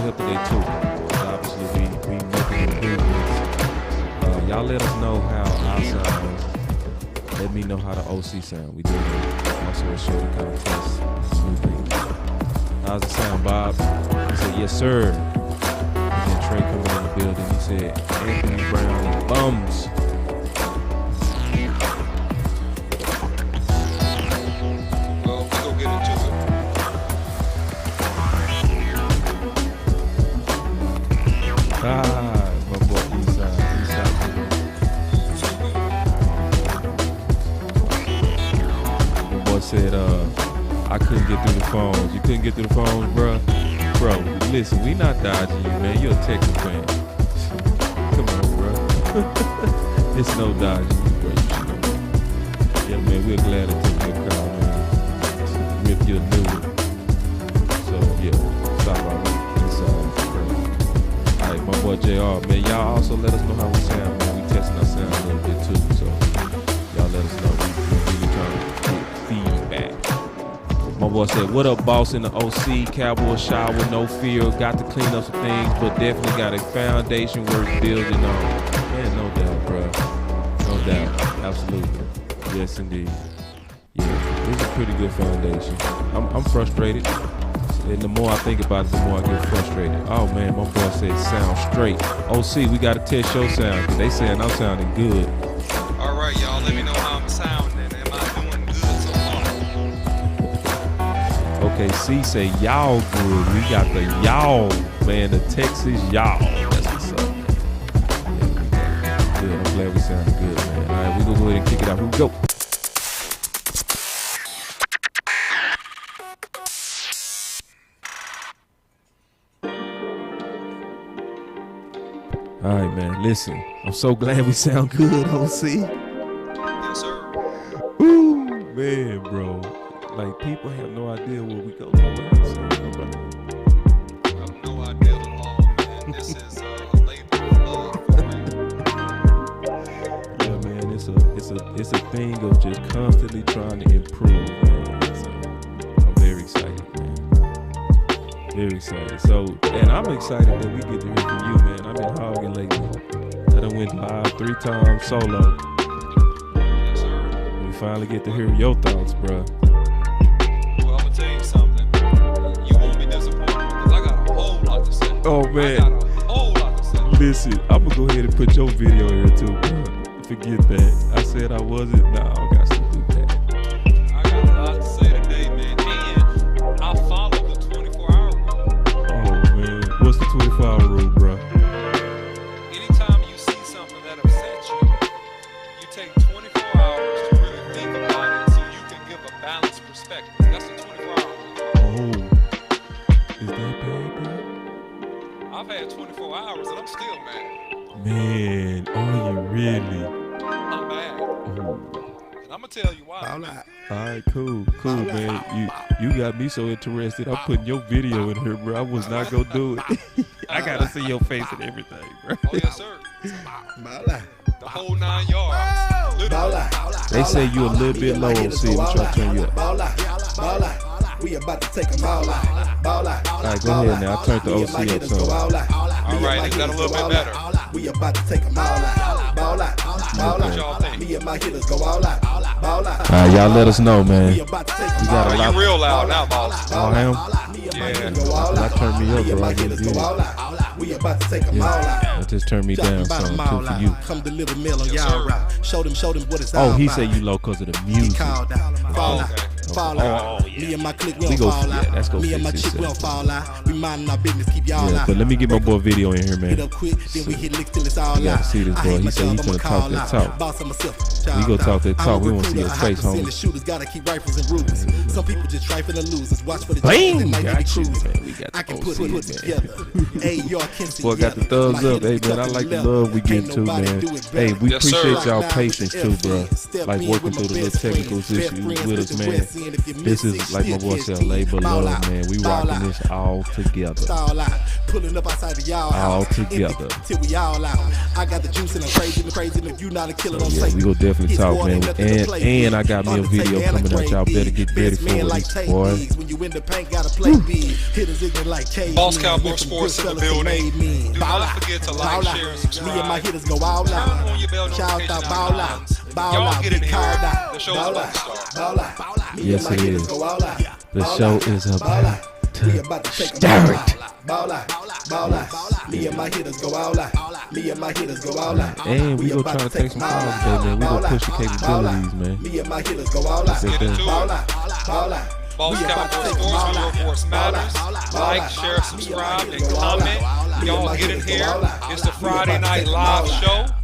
help today too. Obviously, we making improvements. Y'all let us know how our sound. Let me know how the OC sound. We do also a show to kind of test smoothly. How's the sound, Bob? He said, yes, sir. And then Trey coming in the building. He said, Anthony Brown and bums. Well, we go get into it. My boy Eastside. My boy said, I couldn't get through the phones. You couldn't get through the phones, bro? Bro, listen, we not dodging you, man. You're a Texas fan. Come on, bro. It's no dodging you, bro. You should know. Yeah, man, we're glad to take your call, man. Rip you a new one. So, yeah, stop all that. All right, my boy JR, man, y'all also let us know how we sound, man. We testing our sound a little bit too, so y'all let us know. We really trying to get feedback. My boy said, what up, boss in the OC? Cowboy shower, no fear. Got to clean up some things, but definitely got a foundation worth building on. Man, no doubt, bro. No doubt. Absolutely. Yes, indeed. Yeah, it's a pretty good foundation. I'm frustrated. And the more I think about it, the more I get frustrated. Oh, man, my boy said sound straight. OC, we got to test your sound, because they saying I'm sounding good. All right, y'all, let me know how I'm sounding. Am I doing good so far? Okay, C say y'all good. We got the y'all, man, the Texas y'all. That's what's up, man. Yeah, good. I'm glad we sound good, man. All right, we gonna go ahead and kick it out. Here we go. All right, man, listen. I'm so glad we sound good, OC. Yes, sir. Ooh, man, bro. Like, people have no idea where we go. I have no idea at all, man. This is a labor of love for me. Yeah, man, it's a thing of just constantly trying to improve, man. So I'm very excited, man. Very excited. So, and I'm excited that we get to hear from you, man. I've been hogging lately. I done went live 3 times solo. Yes, sir. We finally get to hear your thoughts, bro. Well, I'm gonna tell you something. You won't be disappointed because I got a whole lot to say. Oh, man. I got a whole lot to say. Listen, I'm gonna go ahead and put your video here too, bro. Forget that. I said I wasn't. Nah, I got to do that. I got a lot to say today, man. And I follow the 24-hour rule. Oh, man. What's the 24-hour rule, bro? Anytime you see something that upsets you, you take 24 hours to really think about it so you can give a balanced perspective. That's the 24-hour rule. Oh. Is that bad, bro? I've had 24 hours and I'm still mad. Man, are you really? I'm mad. Oh. And I'm going to tell you why. All right, cool, man. You got me so interested. I'm putting your video in here, bro. I was not gonna do it. I gotta see your face and everything, bro. Oh, yes, sir. The whole 9 yards. Literally. They say you a little bit low, OC. We trying to turn you up. We about to take them all out. All right, go ahead now. I turned the OC up some. All right, is that a little bit better? We about to take them all out. Ball out. Ball What y'all out. think? Me and my hitters go all out. Ball out. All right, y'all let us know, man. We about to take We them got all a Oh, lot. you real loud now, boss. Oh, him? Yeah. That turned me up, bro. I get good. We about to take them all out. That just turned me down some too for you. Come deliver mail on Yes, y'all sir. route. Show them what it's all Oh, about. he said you low because of the music. Called out. Fall out. okay. Fall out. Me and my clique, we We don't go- fall yeah, out. that's gonna Me and my fix chick, we don't itself. fall out. We minding our business, keep y'all Yeah, out. but let me get my boy video in here, Hit man. up quick, then we hit licks till it's all You out. gotta see this I boy. hate He my said he job, finna I'ma talk call that out. talk. Boss of myself, We go talk that I'm talk. a We wanna see recruiter, his a face, high percentage homie. shooters gotta keep rifles and rulers. Some people just trifling and losers. Watch for the Bang! judges, they might be Got you, cruising. man. We got I the can OC, put man. together. Hey, y'all can see. Boy, got the thumbs up. Hey, man, I like the love we get too, man. Hey, we Yes, sir. appreciate y'all patience too, bro. Like working through the little technical issues with us, man. This is like my boy said, labor love, man. We rocking this all together. Stall out, pulling up outside the y'all All house. together. Till we all out. I got the juice and I'm crazy and if you not a killer, don't Yeah, say we gonna definitely it's talk, more man. than nothing to play And with. I got me a video Undertaker and coming out. Y'all better get ready Best for man it, like Tate boy. Diggs. When you in the paint, gotta play big. Hitters ignorant like KD. Boss Cowboy Sports in the building. Do Ball not out. forget to Ball like, out. share, and subscribe. Me and my hitters go all Turn out. on your bell Shout notification out, ball out. icons. Ball Y'all out. get in Big here. card out. The show's Ball about out. to start. Ball out. Ball out. Me Yes, and my it hitters is. go all out. The Ball show out. is Ball about out. We to about to take a start. ball out. Ball out. Me and my hitters go all out. Me and my hitters go all out. And we gonna try to take some calls today, man. We gonna push the capabilities, man. Me and my hitters go all out. Get into Ball it. out. Ball out. Boss We about to Cowboy take Sports, ball where out. your voice Ball matters. out. Like, share, subscribe, and comment. Me and Y'all my get in hitters go here. all out. It's the We Friday about to night take live ball out. show,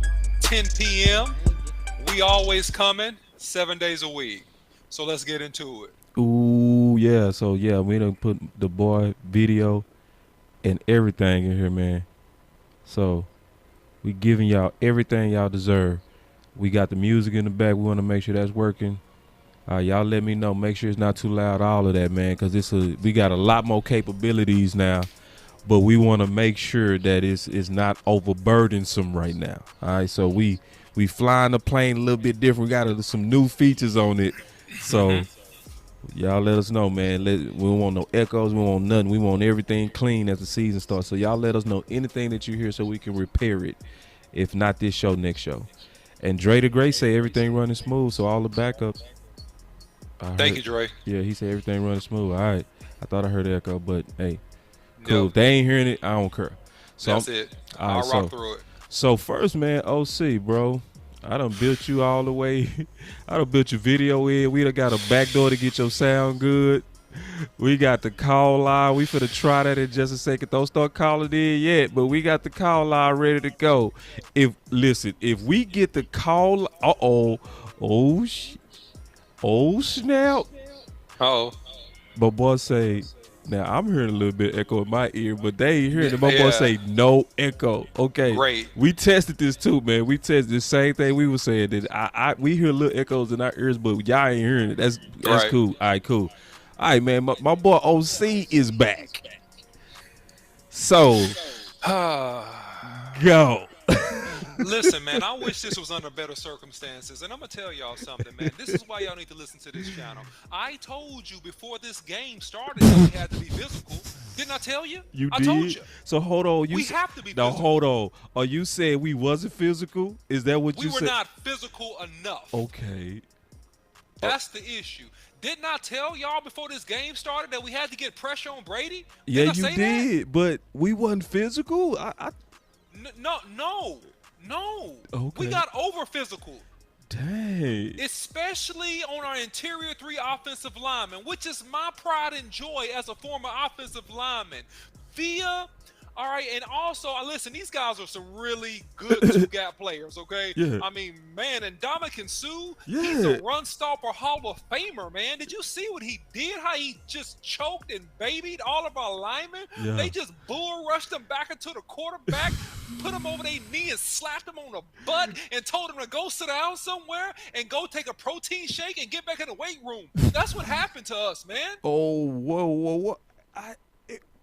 10 p.m. We always coming 7 days a week. So let's get into it. Ooh, yeah. So yeah, we done put the boy video and everything in here, man. So we giving y'all everything y'all deserve. We got the music in the back. We want to make sure that's working. Y'all let me know. Make sure it's not too loud. All of that, man, because we got a lot more capabilities now, but we want to make sure that it's not overburdensome right now. All right, so we flying the plane a little bit different. We got some new features on it, so y'all let us know, man. We don't want no echoes. We don't want nothing. We want everything clean as the season starts. So y'all let us know anything that you hear so we can repair it. If not this show, next show. And Dre the Great say everything running smooth, so all the backups. Thank you, Dre. Yeah, he said everything running smooth. All right. I thought I heard echo, but hey, cool. Yep. If they ain't hearing it, I don't care. So That's it. all right, I'll rock through it. So first, man, OC, bro, I done built you all the way. I done built your video in. We done got a back door to get your sound good. We got the call line. We finna try that in just a second. Don't start calling in yet, but we got the call line ready to go. If we get the call, oh snap! Uh-oh. My boy say, now I'm hearing a little bit echo in my ear, but they ain't hearing it. My boy Yeah. say no echo. Okay, Great. We tested this too, man. We tested the same thing we were saying. That we hear little echoes in our ears, but y'all ain't hearing it. That's Right. cool. All right, cool. All right, man. My boy OC is back. So go. Listen, man, I wish this was under better circumstances. And I'm going to tell y'all something, man. This is why y'all need to listen to this channel. I told you before this game started that we had to be physical. Didn't I tell you? I told you. So hold on. We have to be No, physical. hold on. Are you saying we wasn't physical? Is that what We you were said? not physical enough. Okay. That's the issue. Didn't I tell y'all before this game started that we had to get pressure on Brady? Yeah, Didn't I you say did, but we wasn't physical. that? No. Okay. We got over physical. Dang. Especially on our interior three offensive linemen, which is my pride and joy as a former offensive lineman. All right, and also, listen, these guys are some really good two-gap players, okay? Yeah. I mean, man, and Ndamukong Suh, Yeah. he's a run-stopper Hall of Famer, man. Did you see what he did? How he just choked and babied all of our linemen? Yeah. They just bull rushed him back into the quarterback, put him over their knee and slapped him on the butt and told him to go sit down somewhere and go take a protein shake and get back in the weight room. That's what happened to us, man. Oh, whoa.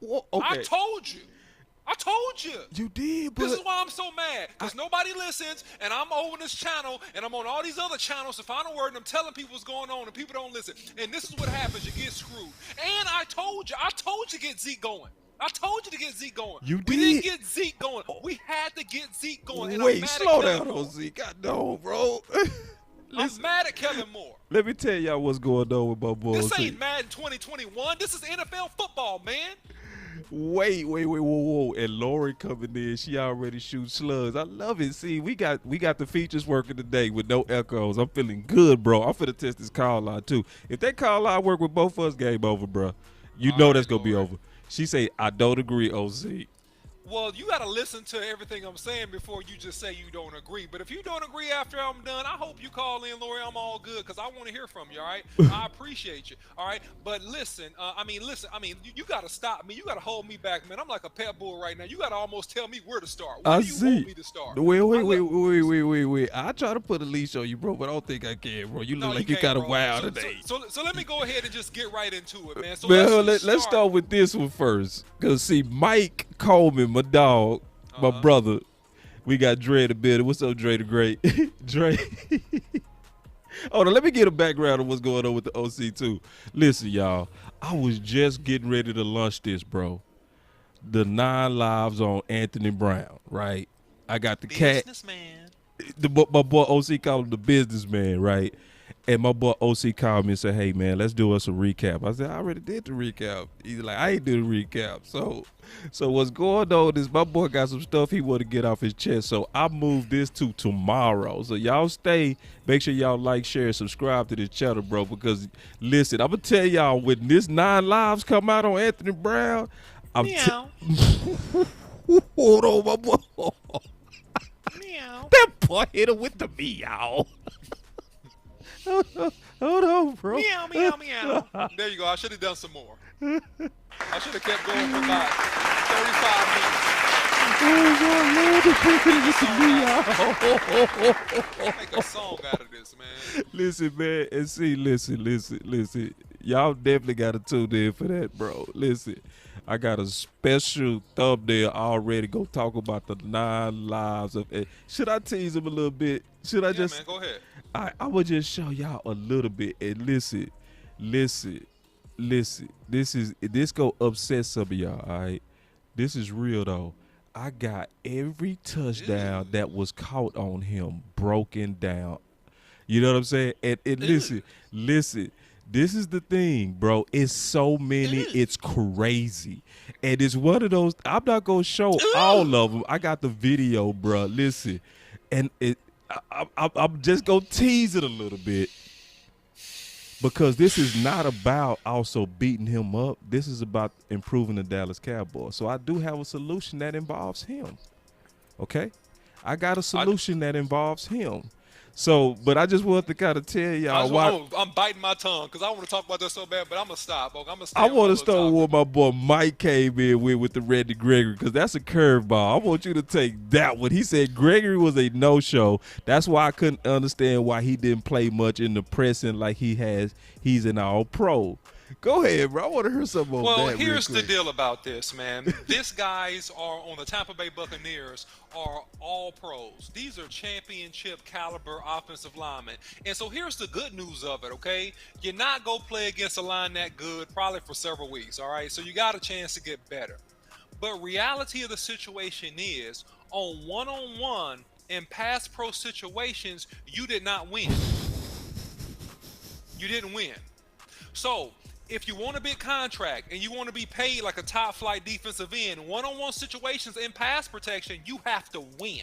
Okay. I told you. You did, but This is why I'm so mad, because nobody listens, and I'm over this channel, and I'm on all these other channels to find a word, and I'm telling people what's going on, and people don't listen. And this is what happens. You get screwed. And I told you to get Zeke going. I told you to get Zeke going. You We did? didn't get Zeke going. We had to get Zeke going. And wait, I'm mad slow at Kellen down, Moore. OC. God no, bro. I'm mad at Kellen Moore. Let me tell y'all what's going on with my boy. This OC. ain't Madden 2021. This is NFL football, man. Wait, whoa. And Lori coming in, she already shoots slugs. I love it. See, we got the features working today with no echoes. I'm feeling good, bro. I'm finna test this call line too. If that call line work with both of us, game over, bro. You know that's gonna be over. She say, I don't agree, OC. Well, you got to listen to everything I'm saying before you just say you don't agree. But if you don't agree after I'm done, I hope you call in, Lori. I'm all good because I want to hear from you. All right, I appreciate you. All right, but listen, you got to stop me. You got to hold me back, man. I'm like a pet bull right now. You got to almost tell me where to start. Where I do you want see. me to start? Wait. I try to put a leash on you, bro, but I don't think I can, bro. You No, look you like you can't, kind of bro. wild So, so, today. so, so let me go ahead and just get right into it, man. So let's Well, just let's start with this one first. Because, see, Mike Coleman, my dog, my brother, we got Dre the building. What's up, Dre the Great? Dre. Hold on, let me get a background of what's going on with the OC, too. Listen, y'all, I was just getting ready to launch this, bro. The 9 lives on Anthony Brown, right? I got the cat. Businessman. My boy OC called him the businessman, right? And my boy OC called me and said, "Hey man, let's do us a recap." I said, "I already did the recap." He's like, "I ain't do the recap." So what's going on is my boy got some stuff he want to get off his chest. So I moved this to tomorrow. So y'all stay. Make sure y'all like, share, subscribe to this channel, bro. Because listen, I'm gonna tell y'all when this 9 lives come out on Anthony Brown, Meow. hold on, my boy. Meow. That boy hit him with the meow. Hold on, bro. Meow, meow, meow. There you go. I should have done some more. I should have kept going for about 35 minutes. Make a song out of this, man. Listen, man, and see, listen. Y'all definitely got to tune in for that, bro. Listen, I got a special thumbnail already. Go talk about the 9 lives of. Should I tease him a little bit? Should I just? Man, go ahead. I will just show y'all a little bit and listen. This go upset some of y'all. All right, this is real though. I got every touchdown that was caught on him broken down. You know what I'm saying? And listen. This is the thing, bro. It's so many. It's crazy, and it's one of those. I'm not gonna show all of them. I got the video, bro. Listen, and I'm just gonna tease it a little bit because this is not about also beating him up. This is about improving the Dallas Cowboys. So I do have a solution that involves him. Okay, I got a solution that involves him. So, but I just wanted to kind of tell y'all why. I'm biting my tongue because I want to talk about this so bad, but I'm going to stop. I want to start with what my boy Mike came in with the Randy Gregory because that's a curveball. I want you to take that one. He said Gregory was a no-show. That's why I couldn't understand why he didn't play much in the pressing like he's an all-pro. Go ahead, bro. I want to hear something on that. Well, here's the deal about this, man. These guys are on the Tampa Bay Buccaneers are all pros. These are championship caliber offensive linemen. And so here's the good news of it, okay? You're not going to play against a line that good probably for several weeks, all right? So you got a chance to get better. But reality of the situation is on one-on-one in pass pro situations, you did not win. You didn't win. So if you want a big contract and you want to be paid like a top flight defensive end, one-on-one situations in pass protection, you have to win.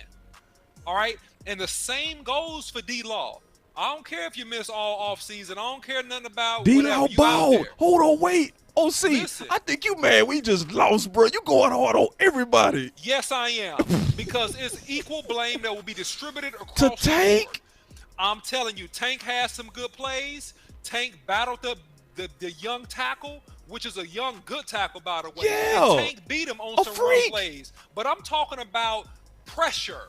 All right? And the same goes for D-Law. I don't care if you miss all offseason. I don't care nothing about D-Law ball. Hold on, wait. OC, Listen. I think you mad we just lost, bro. You going hard on everybody. Yes, I am. Because it's equal blame that will be distributed across to Tank. I'm telling you, Tank has some good plays. Tank battled the young tackle, which is a young good tackle, by the way. Yeah. And Tank beat him on some run plays. But I'm talking about pressure.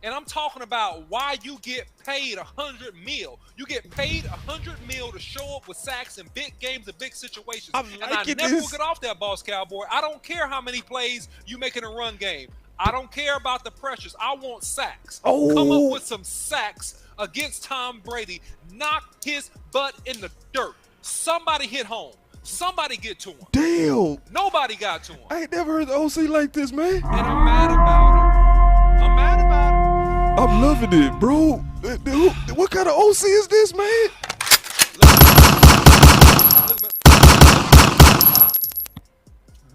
And I'm talking about why you get paid $100 million. You get paid $100 million to show up with sacks in big games and big situations. I never will get off that, Boss Cowboy. I don't care how many plays you make in a run game. I don't care about the pressures. I want sacks. Oh. Come up with some sacks against Tom Brady. Knock his butt in the dirt. Somebody hit home. Somebody get to him. Damn. Nobody got to him. I ain't never heard the OC like this, man. And I'm mad about it. I'm mad about it. I'm loving it, bro. What kind of OC is this, man?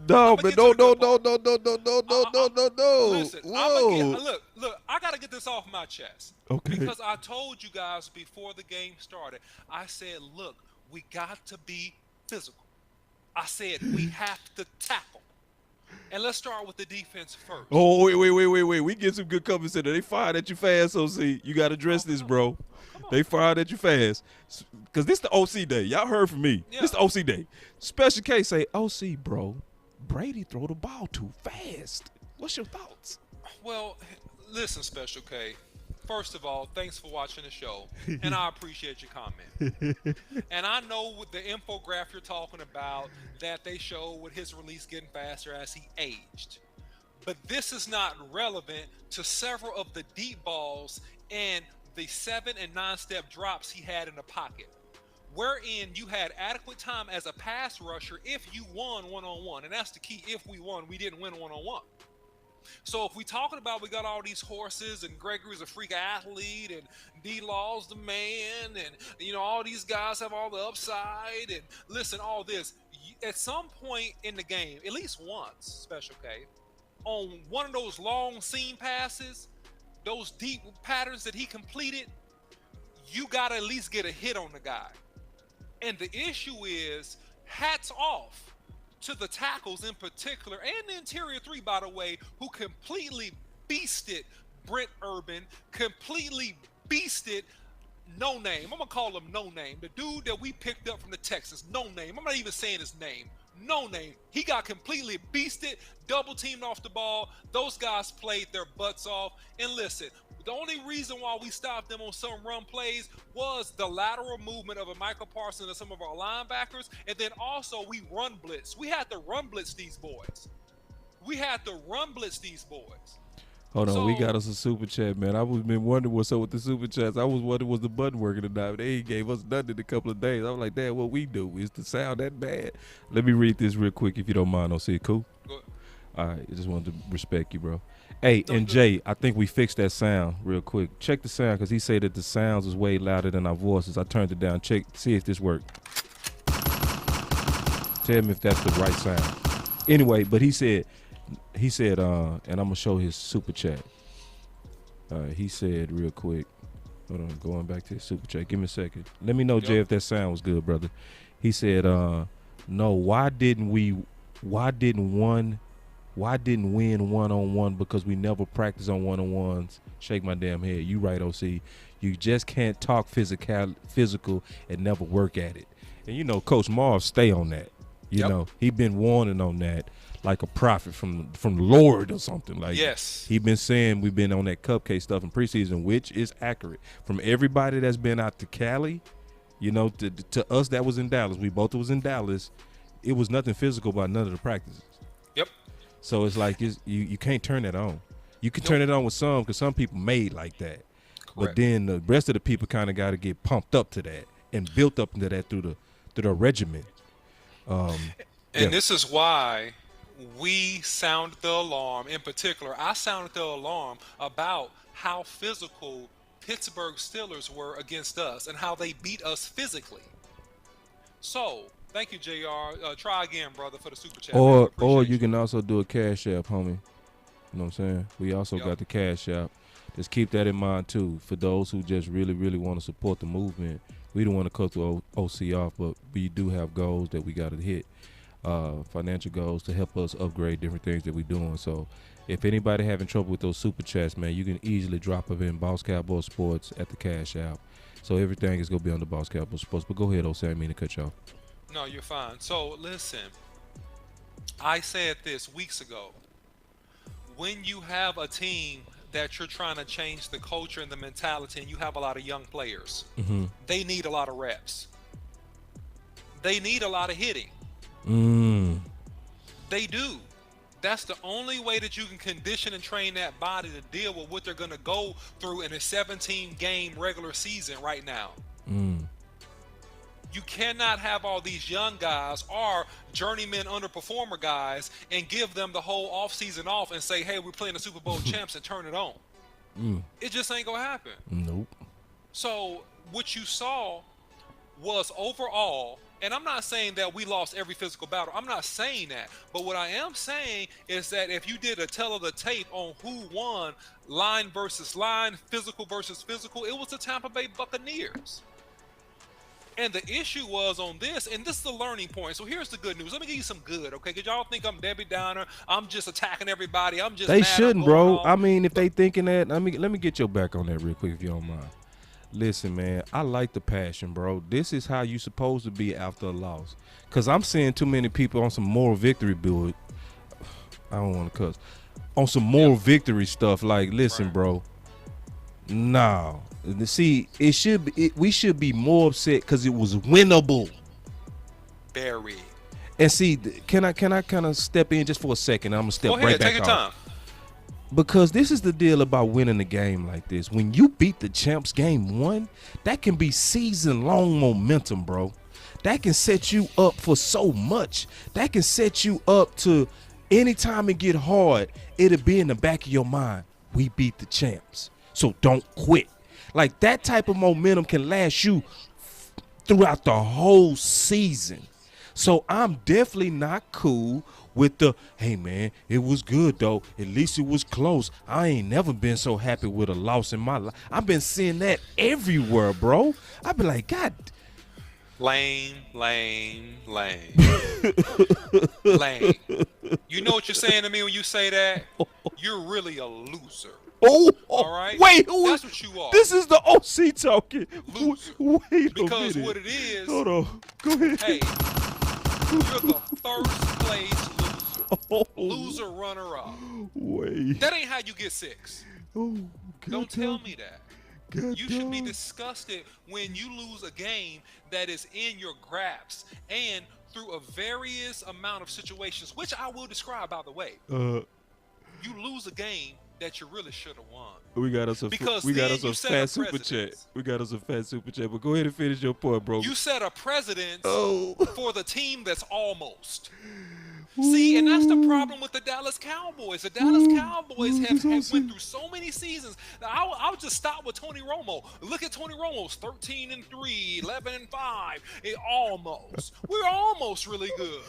No, man, no. Listen, whoa. Look, I got to get this off my chest. Okay. Because I told you guys before the game started, I said, look, we got to be physical. I said, we have to tackle. And let's start with the defense first. Oh, wait. We get some good comments in there. They fired at you fast, OC. You got to address this, bro. Come on. They fired at you fast. Because this the OC day. Y'all heard from me. Yeah. This the OC day. Special K say, OC, bro, Brady throw the ball too fast. What's your thoughts? Well, listen, Special K. First of all, thanks for watching the show, and I appreciate your comment. And I know with the infographic you're talking about that they show with his release getting faster as he aged. But this is not relevant to several of the deep balls and the 7 and 9 step drops he had in the pocket, wherein you had adequate time as a pass rusher if you won one-on-one. And that's the key. If we won, we didn't win one-on-one. So if we talking about we got all these horses and Gregory's a freak athlete and D-Law's the man and, all these guys have all the upside and listen, all this, at some point in the game, at least once, Special K, on one of those long seam passes, those deep patterns that he completed, you got to at least get a hit on the guy. And the issue is, hats off to the tackles in particular, and the interior three, by the way, who completely beasted Brent Urban, completely beasted No Name. I'm going to call him No Name. The dude that we picked up from the Texans, No Name. I'm not even saying his name. No Name. He got completely beasted, double teamed off the ball. Those guys played their butts off. And listen, the only reason why we stopped them on some run plays was the lateral movement of a Michael Parsons and some of our linebackers. And then also we run blitz. We had to run blitz these boys. Hold on, So- we got us a super chat, man. I was been wondering what's up with the super chats. I was wondering was the button working tonight. They ain't gave us nothing in a couple of days. I was like, Dad, what we do? Is the sound that bad? Let me read this real quick if you don't mind. OC, cool? Go ahead. All right, I just wanted to respect you, bro. Hey, No, and good. Jay, I think we fixed that sound real quick. Check the sound because he said that the sounds is way louder than our voices. I turned it down. Check, see if this worked. Tell me if that's the right sound. Anyway, but he said, and I'm gonna show his super chat. He said real quick. Hold on, going back to his super chat. Give me a second. Let me know, Jay, if that sound was good, brother. He said, no, why didn't win one-on-one? Because we never practice on one-on-ones. Shake my damn head. You right, OC. You just can't talk physical and never work at it. And Coach Marv stay on that. He been warning on that like a prophet from the Lord or something. Like, Yes. he been saying we've been on that cupcake stuff in preseason, which is accurate. From everybody that's been out to Cali, to us that was in Dallas, we both was in Dallas, it was nothing physical about none of the practices. Yep. So it's like you can't turn that on. You can turn it on with some because some people made like that. Correct. But then the rest of the people kind of got to get pumped up to that and built up into that through the regimen. And this is why we sounded the alarm. In particular, I sounded the alarm about how physical Pittsburgh Steelers were against us and how they beat us physically. So, thank you, JR. Try again, brother, for the super chat. man. We Or appreciate you can also do a cash app, homie. You know what I'm saying? We also Yup. got the cash app. Just keep that in mind too. For those who just really, really want to support the movement, we don't want to cut the OC off, but we do have goals that we got to hit. Financial goals to help us upgrade different things that we're doing. So if anybody having trouble with those super chats, man, you can easily drop them in Boss Cowboy Sports at the cash app. So everything is going to be on the Boss Cowboy Sports. But go ahead, OC. I didn't mean to cut you off. No, you're fine. So, listen. I said this weeks ago. When you have a team that you're trying to change the culture and the mentality and you have a lot of young players, they need a lot of reps. They need a lot of hitting. They do. That's the only way that you can condition and train that body to deal with what they're going to go through in a 17-game regular season right now. You cannot have all these young guys or journeyman underperformer guys and give them the whole offseason off and say, hey, we're playing the Super Bowl champs and turn it on. It just ain't going to happen. Nope. So what you saw was overall, and I'm not saying that we lost every physical battle. I'm not saying that. But what I am saying is that if you did a tell of the tape on who won line versus line, physical versus physical, it was the Tampa Bay Buccaneers. And the issue was on this, and this is the learning point. So here's the good news. Let me give you some good, okay? Because y'all think I'm Debbie Downer. I'm just attacking everybody. I'm just They mad I'm shouldn't, going bro. off. I mean, if they thinking that, let me get your back on that real quick if you don't mind. Listen, man, I like the passion, bro. This is how you supposed to be after a loss. Cause I'm seeing too many people on some moral victory build. I don't want to cuss. On some moral victory stuff. Like, listen, Right. bro. No. See, we should be more upset because it was winnable. Very. And see, can I kind of step in just for a second? I'm gonna step Go right ahead. back Take your off. time. Because this is the deal about winning a game like this. When you beat the champs game 1, that can be season-long momentum, bro. That can set you up for so much. That can set you up to anytime it get hard, it'll be in the back of your mind. We beat the champs, so don't quit. Like that type of momentum can last you throughout the whole season. So I'm definitely not cool with the, hey man, it was good though. At least it was close. I ain't never been so happy with a loss in my life. I've been seeing that everywhere, bro. I've been like, God. Lame. Lame. You know what you're saying to me when you say that? You're really a loser. All right? Wait, That's what you are. This is the OC talking. Loser. Wait a Because minute. what it is, Hold on. Go ahead. hey, you're the first place loser. Oh, Loser runner-up. wait. That ain't how you get 6. Oh, Don't tell me that. God, You should be disgusted when you lose a game that is in your grasp and through a various amount of situations, which I will describe, by the way. You lose a game that you really should have won. We got us a Because we got then us you a set fat a super chat. precedence. We got us a fat super chat. But go ahead and finish your point, bro. You set a precedence Oh. for the team that's almost. See, and that's the problem with the Dallas Cowboys. The Dallas Cowboys have went through so many seasons. Now, I'll just stop with Tony Romo. Look at Tony Romo's 13-3, 11-5. Almost. We're almost really good.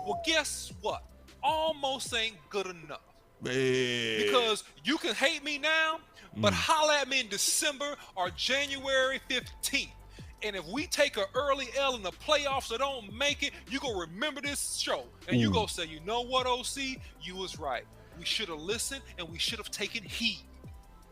Well, guess what? Almost ain't good enough. Man. Because you can hate me now, but holla at me in December or January 15th. And if we take an early L in the playoffs or don't make it, you go remember this show. And you go say, you know what, OC? You was right. We should have listened and we should have taken heed.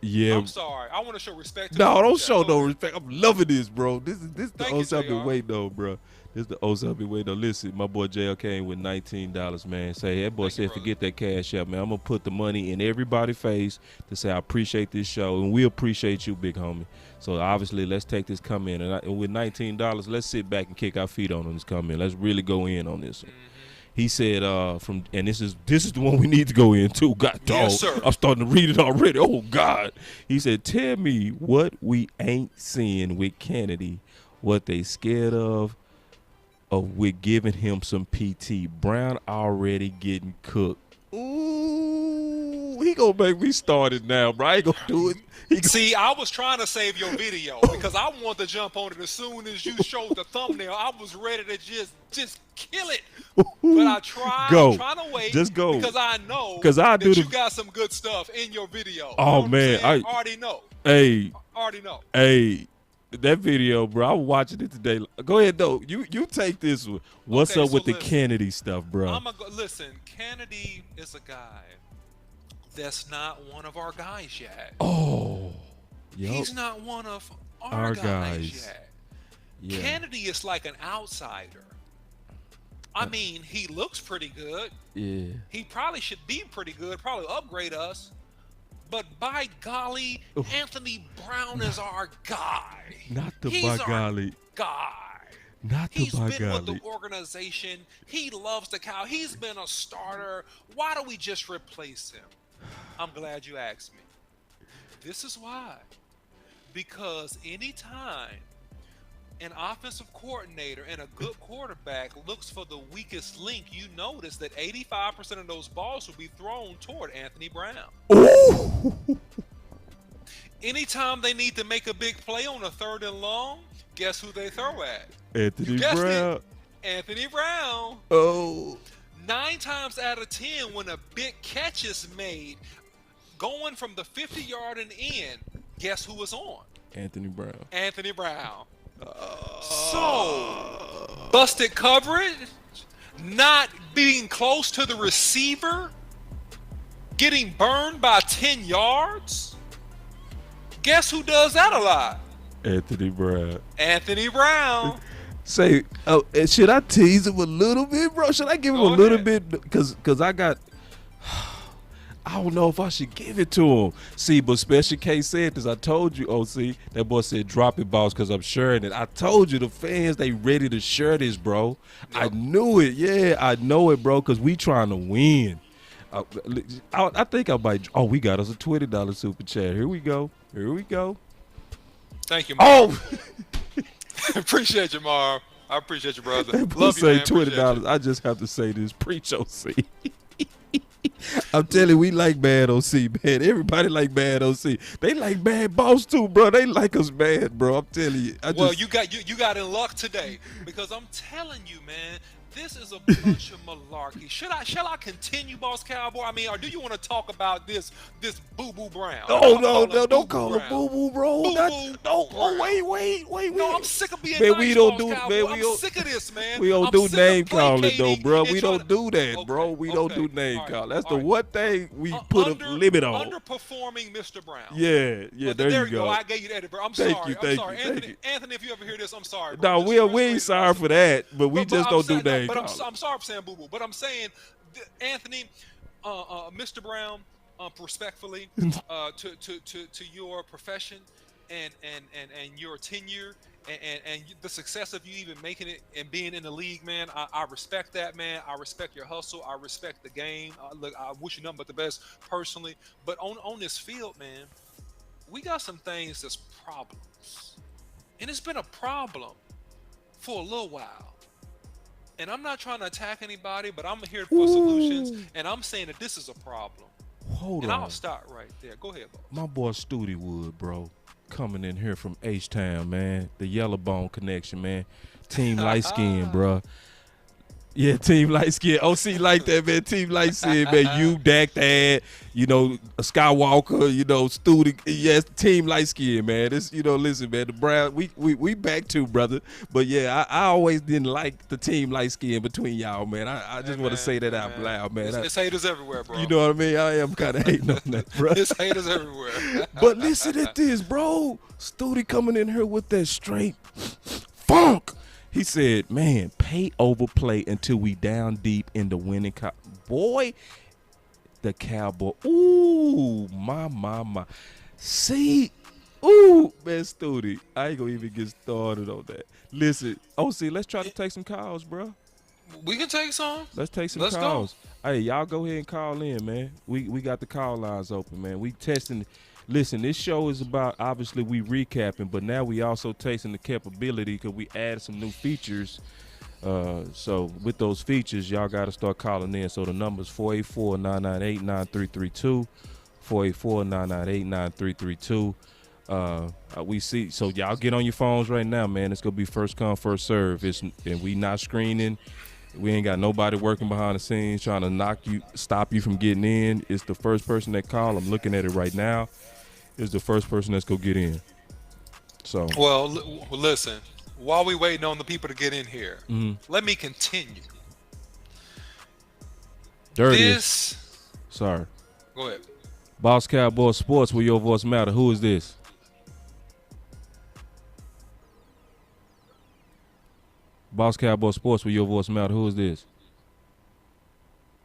Yeah. I'm sorry. I want to show respect to No, the don't chat. show Go no ahead. respect. I'm loving this, bro. This is the Thank you, OC I've been JR. waiting on, bro. This is the OC I've been waiting on. Listen, my boy JL came with $19, man. Say, that boy Thank you, said, brother. forget that cash out, man. I'm going to put the money in everybody's face to say, I appreciate this show, and we appreciate you, big homie. So, obviously, let's take this comment. And with $19, let's sit back and kick our feet on this comment. Let's really go in on this one. He said, and this is the one we need to go into. God dog. Yes, sir. I'm starting to read it already. Oh, God. He said, tell me what we ain't seeing with Kennedy, what they scared of with giving him some PT. Brown already getting cooked. Ooh, he gonna make me start it now, bro. I ain't gonna do it. See, I was trying to save your video because I wanted to jump on it as soon as you showed the thumbnail. I was ready to just kill it. But I tried. Go. I'm trying to wait. Just go. Because I know 'Cause I that do you the- got some good stuff in your video. Oh, You know what I'm man, saying? Already know. Hey, Already know. hey, that video, bro. I was watching it today. Go ahead, though. You take this one. What's Okay, up with so the listen. Kennedy stuff, bro? I'm gonna go, listen. Kennedy is a guy that's not one of our guys yet. Oh, yep. He's not one of Our our guys. guys yet. Yeah. Kennedy is like an outsider. I mean, he looks pretty good. Yeah. He probably should be pretty good, probably upgrade us. But by golly, Anthony Brown is our guy. Not the He's by our golly. guy. Not the He's by been with golly. the organization. He loves the cow. He's been a starter. Why don't we just replace him? I'm glad you asked me. This is why. Because anytime an offensive coordinator and a good quarterback looks for the weakest link, you notice that 85% of those balls will be thrown toward Anthony Brown. Ooh. Anytime they need to make a big play on a 3rd and long, guess who they throw at? Anthony You guessed Brown. it. Anthony Brown. Oh. 9 times out of 10, when a big catch is made, going from the 50-yard and in, guess who was on? Anthony Brown. Anthony Brown. So, busted coverage, not being close to the receiver, getting burned by 10 yards. Guess who does that a lot? Anthony Brown. Anthony Brown. Say, should I tease him a little bit, bro? Should I give him Go a little ahead. bit? Because I got, I don't know if I should give it to him. See, but Special K said this. I told you, OC. That boy said drop it, boss, because I'm sharing it. I told you the fans, they ready to share this, bro. Yep. I knew it. Yeah, I know it, bro, because we trying to win. I think I might. Oh, we got us a $20 super chat. Here we go. Here we go. Thank you, Marv. Oh, Appreciate you, Marv. I appreciate you, brother. that boy Love you, say man. Appreciate $20. you. I just have to say this. Preach, OC. I'm telling you, we like bad OC, man. Everybody like bad OC. They like bad boss too, bro. They like us bad, bro. I'm telling you. Well, you got in luck today because I'm telling you, man, this is a bunch of malarkey. Shall I continue, Boss Cowboy? I mean, or do you want to talk about this Boo Boo Brown? Oh no, don't call him Boo Boo, bro. Boo Not- Boo no, oh Brown. wait. No, I'm sick of being Man, nice, we don't Boss do- Cowboy. man, we I'm don't- sick of this, man. We don't I'm do sick of name calling though, placating bro. and We trying don't to- do that, bro. Okay, We don't do okay. name All right, call. That's all the right. one thing we put a limit on. Underperforming Mr. Brown. Yeah, Well, there you go. I gave you that, bro. I'm Thank sorry. you, I'm thank sorry. you, thank Anthony, you. Anthony, if you ever hear this, I'm sorry. Bro. No, Just we ain't frustrated sorry about for that, but we But just I'm don't do saying- name But calling. I'm sorry for saying boo boo. But I'm saying, Anthony, Mr. Brown, respectfully, to your profession and your tenure and the success of you even making it and being in the league, man. I respect that, man. I respect your hustle. I respect the game. Look, I wish you nothing but the best personally. But on this field, man, we got some things that's problems, and it's been a problem for a little while. And I'm not trying to attack anybody, but I'm here for solutions, and I'm saying that this is a problem. Hold And on. I'll start right there. Go ahead, boss. My boy Studi Wood, bro, coming in here from H-Town, man. The Yellowbone connection, man. Team Light Skin, bro. Yeah, Team Light Skin. OC like that, man. Team Light Skin, man. You, Dak, Dad, a Skywalker, Studi. Yes, Team Light Skin, man. This, listen, man. The Brown, we back too, brother. But yeah, I always didn't like the Team Light Skin between y'all, man. I just want to say that out loud, man. It's haters everywhere, bro. You know what I mean? I am kind of hating on that, bro. It's haters everywhere. But listen at this, bro. Studi coming in here with that straight funk. He said, man, pay overplay until we down deep in the winning. Boy, the Cowboy. Ooh, my. See, ooh, man, Studi. I ain't going to even get started on that. Listen, OC, let's try to take some calls, bro. We can take some. Let's take some Let's go. calls. Hey, y'all go ahead and call in, man. We got the call lines open, man. We testing. Listen, this show is about, obviously, we recapping, but now we also tasting the capability because we added some new features. So with those features, y'all got to start calling in. So the number's 484-998-9332, 484-998-9332. We see, so y'all get on your phones right now, man. It's going to be first come, first serve. And we not screening. We ain't got nobody working behind the scenes trying to stop you from getting in. It's the first person that call. I'm looking at it right now. It's the first person that's gonna get in. So Well, listen. While we waiting on the people to get in here, let me continue. there it This. is. Sorry. Go ahead. Boss Cowboy Sports, where your voice matter. Who is this? Boss Cowboy Sports, where your voice matter. Who is this?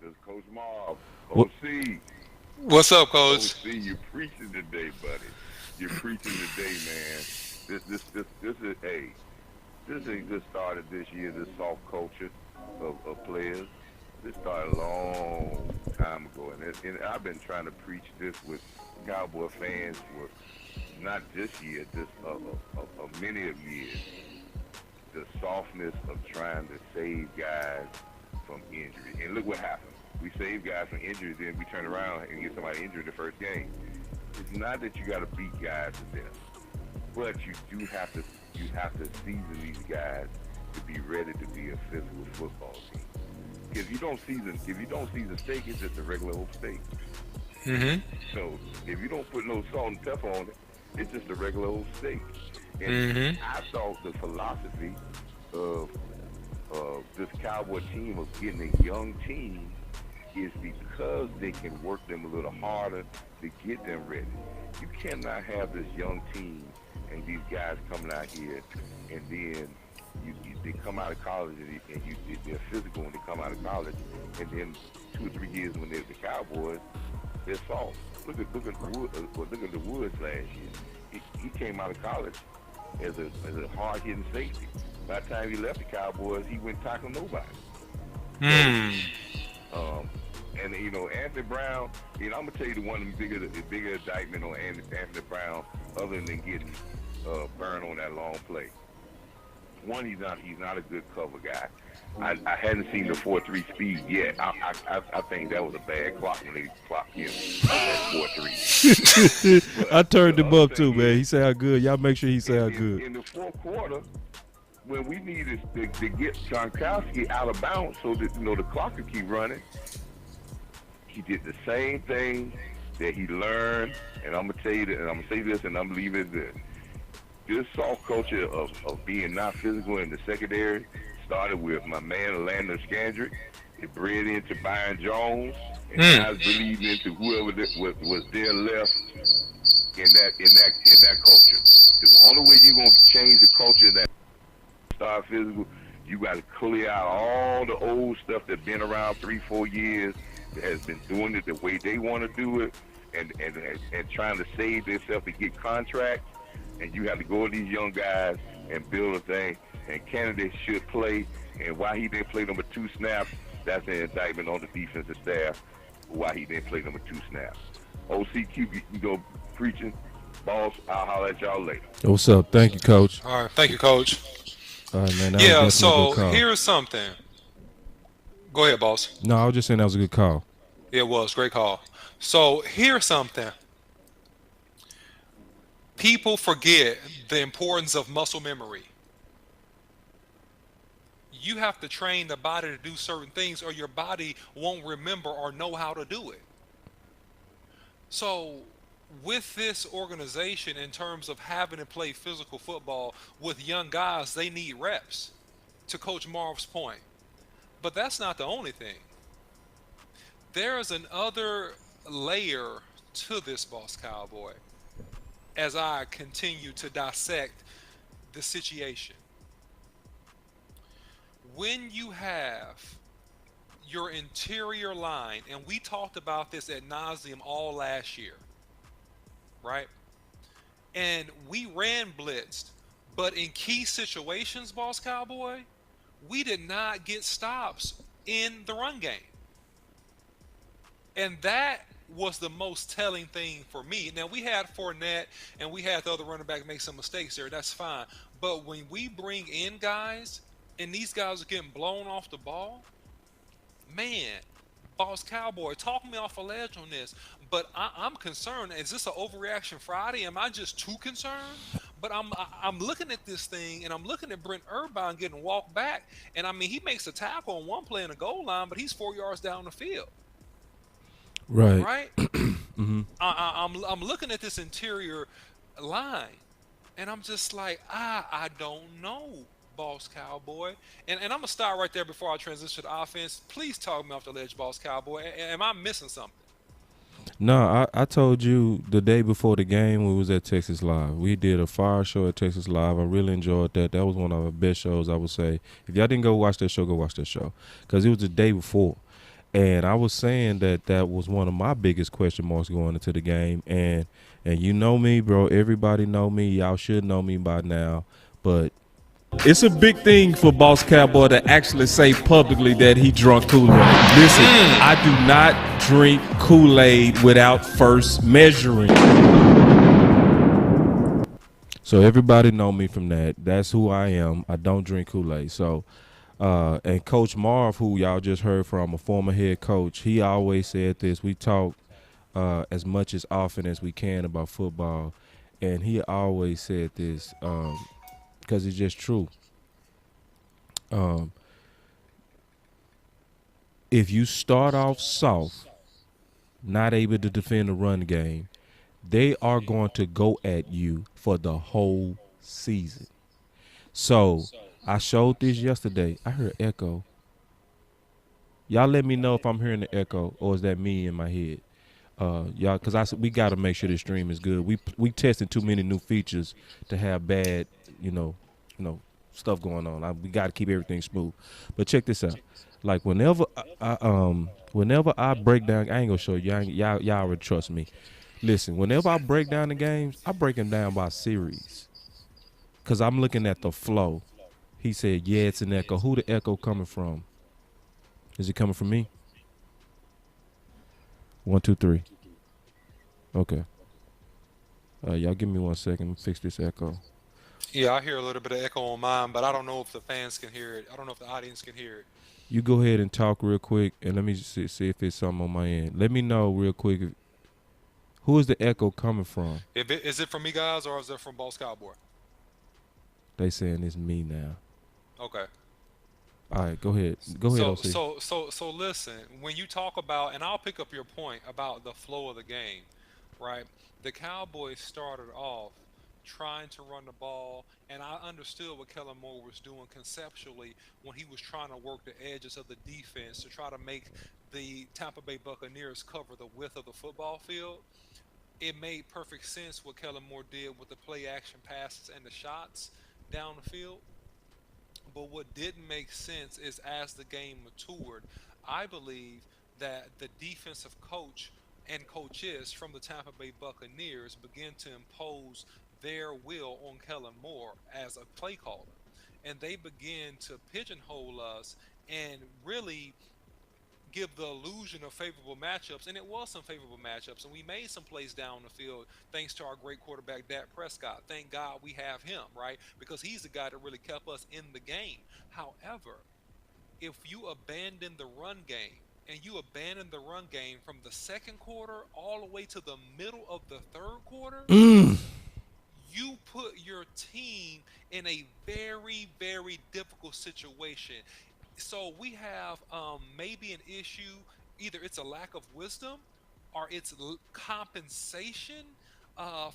This is Coach Marv. What- OC. What's up, Coach? OC, you're preaching today, buddy. You're preaching today, man. This is this ain't just started this year, this soft culture of players. This started a long time ago, and I've been trying to preach this with Cowboy fans for not this year, just a many of years. The softness of trying to save guys from injury. And look what happened. We save guys from injury, then we turn around and get somebody injured the first game. It's not that you got to beat guys to death, but you have to season these guys to be ready to be a physical football team. If you don't season steak, it's just a regular old steak. Mm-hmm. So if you don't put no salt and pepper on it, it's just a regular old steak. And I thought the philosophy of this Cowboy team of getting a young team is because they can work them a little harder to get them ready. You cannot have this young team and these guys coming out here and then they come out of college and they're physical when they come out of college, and then 2 or 3 years when they're the Cowboys, they're soft. Look at the Woods last year. He came out of college as a hard hitting safety. By the time he left the Cowboys, he wouldn't tackle nobody. And Anthony Brown, I'm gonna tell you the bigger indictment on Anthony Brown, other than getting burned on that long play. One, he's not a good cover guy. I hadn't seen the 4.3 speed yet. I think that was a bad clock when they clocked him at 4.3. I turned him up too, man. He sound good. Y'all make sure he sound good. In the fourth quarter, when we needed to get Gronkowski out of bounds so that the clock could keep running, he did the same thing that he learned. And I'm gonna tell you that, and I'm gonna say this, and I'm gonna leave it at this. This soft culture of being not physical in the secondary started with my man Landon Scandrick. It bred into Byron Jones, and guys believed into whoever was there left in that culture. The only way you're gonna change the culture that start physical, you got to clear out all the old stuff that's been around 3-4 years that has been doing it the way they want to do it, and trying to save themselves to get contracts. And you have to go to these young guys and build a thing. And Kennedy should play. And why he didn't play number 2 snaps, that's an indictment on the defensive staff. Why he didn't play number 2 snaps. OCQ, you go preaching. Boss, I'll holler at y'all later. What's up? Thank you, Coach. All right, thank you, Coach. All right, man. Yeah, so here's something. Go ahead, boss. No, I was just saying that was a good call. It was. Great call. So here's something. People forget the importance of muscle memory. You have to train the body to do certain things, or your body won't remember or know how to do it. So with this organization, in terms of having to play physical football with young guys, they need reps, to Coach Marv's point. But that's not the only thing. There is another layer to this, Boss Cowboy, as I continue to dissect the situation. When you have your interior line, and we talked about this ad nauseum all last year, right? And we ran blitzed, but in key situations, Boss Cowboy, we did not get stops in the run game. And that was the most telling thing for me. Now, we had Fournette and we had the other running back make some mistakes there. That's fine. But when we bring in guys and these guys are getting blown off the ball, man, Boss Cowboy, talk me off a ledge on this. But I'm concerned. Is this an overreaction Friday? Am I just too concerned? But I'm looking at this thing, and I'm looking at Brent Urban getting walked back. And, I mean, he makes a tackle on one play in the goal line, but he's 4 yards down the field. Right? I'm looking at this interior line, and I'm just like, I don't know, Boss Cowboy. And I'm going to start right there before I transition to offense. Please talk me off the ledge, Boss Cowboy. Am I missing something? No, I told you the day before the game we was at Texas Live. We did a fire show at Texas Live. I really enjoyed that. That was one of our best shows, I would say. If y'all didn't go watch that show, go watch that show, because it was the day before. And I was saying that was one of my biggest question marks going into the game. And you know me, bro. Everybody know me. Y'all should know me by now. But it's a big thing for Boss Cowboy to actually say publicly that he drunk Kool-Aid. Listen, I do not drink Kool-Aid without first measuring. So everybody know me from that. That's who I am. I don't drink Kool-Aid. So, and Coach Marv, who y'all just heard from, a former head coach, he always said this. We talk as much as often as we can about football, and he always said this. Because it's just true. If you start off soft, not able to defend the run game, they are going to go at you for the whole season. So I showed this yesterday. I heard echo. Y'all let me know if I'm hearing the echo or is that me in my head. Y'all, because we got to make sure the stream is good. We testing too many new features to have bad, stuff going on. We got to keep everything smooth. But check this out. Like whenever I break down, I ain't gonna show you. Y'all already trust me. Listen, whenever I break down the games, I break them down by series. Cause I'm looking at the flow. He said, "Yeah, it's an echo." Who the echo coming from? Is it coming from me? 1, 2, 3. Okay. Y'all give me 1 second. Let me fix this echo. Yeah, I hear a little bit of echo on mine, but I don't know if the fans can hear it. I don't know if the audience can hear it. You go ahead and talk real quick, and let me see if it's something on my end. Let me know real quick. Who is the echo coming from? Is it from me, guys, or is it from Boss Cowboy? They saying it's me now. Okay. All right, go ahead. Go ahead, OC. So listen, when you talk about, and I'll pick up your point about the flow of the game, right? The Cowboys started off trying to run the ball, and I understood what Kellen Moore was doing conceptually when he was trying to work the edges of the defense to try to make the Tampa Bay Buccaneers cover the width of the football field. It made perfect sense what Kellen Moore did with the play action passes and the shots down the field. But what didn't make sense is as the game matured, I believe that the defensive coach and coaches from the Tampa Bay Buccaneers began to impose their will on Kellen Moore as a play caller. And they began to pigeonhole us and really give the illusion of favorable matchups, and it was some favorable matchups, and we made some plays down the field thanks to our great quarterback, Dak Prescott. Thank God we have him, right? Because he's the guy that really kept us in the game. However, if you abandon the run game, and you abandon the run game from the second quarter all the way to the middle of the third quarter, you put your team in a very, very difficult situation. So we have maybe an issue. Either it's a lack of wisdom or it's compensation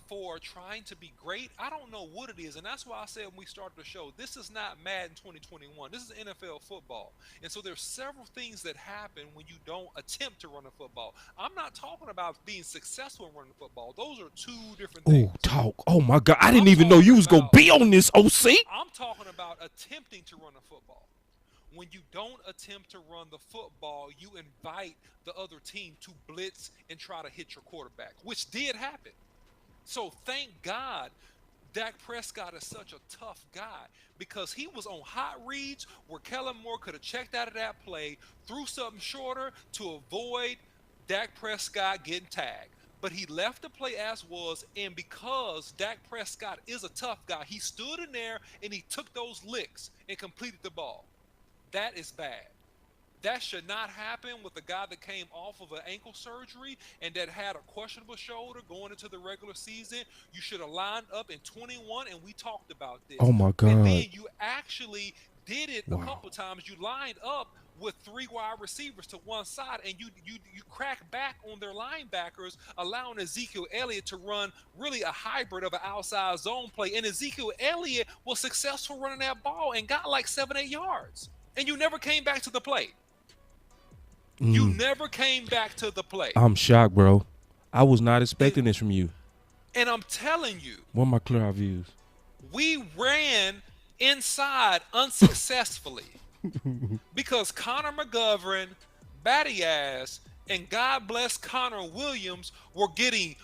for trying to be great. I don't know what it is. And that's why I said when we started the show, this is not Madden 2021. This is NFL football. And so there's several things that happen when you don't attempt to run a football. I'm not talking about being successful in running football. Those are two different things. Oh, talk. Oh, my God. I didn't even know you was going to be on this, OC. I'm talking about attempting to run a football. When you don't attempt to run the football, you invite the other team to blitz and try to hit your quarterback, which did happen. So thank God Dak Prescott is such a tough guy because he was on hot reads where Kellen Moore could have checked out of that play, threw something shorter to avoid Dak Prescott getting tagged. But he left the play as was, and because Dak Prescott is a tough guy, he stood in there and he took those licks and completed the ball. That is bad. That should not happen with a guy that came off of an ankle surgery and that had a questionable shoulder going into the regular season. You should have lined up in 21, and we talked about this. Oh, my God. And then you actually did it a couple times. You lined up with 3 wide receivers to one side, and you crack back on their linebackers, allowing Ezekiel Elliott to run really a hybrid of an outside zone play. And Ezekiel Elliott was successful running that ball and got like 7-8 yards. And you never came back to the play. You never came back to the play. I'm shocked, bro. I was not expecting this from you. And I'm telling you. What are my clear views? We ran inside unsuccessfully because Connor McGovern, Batty Ass, and God bless Connor Williams were getting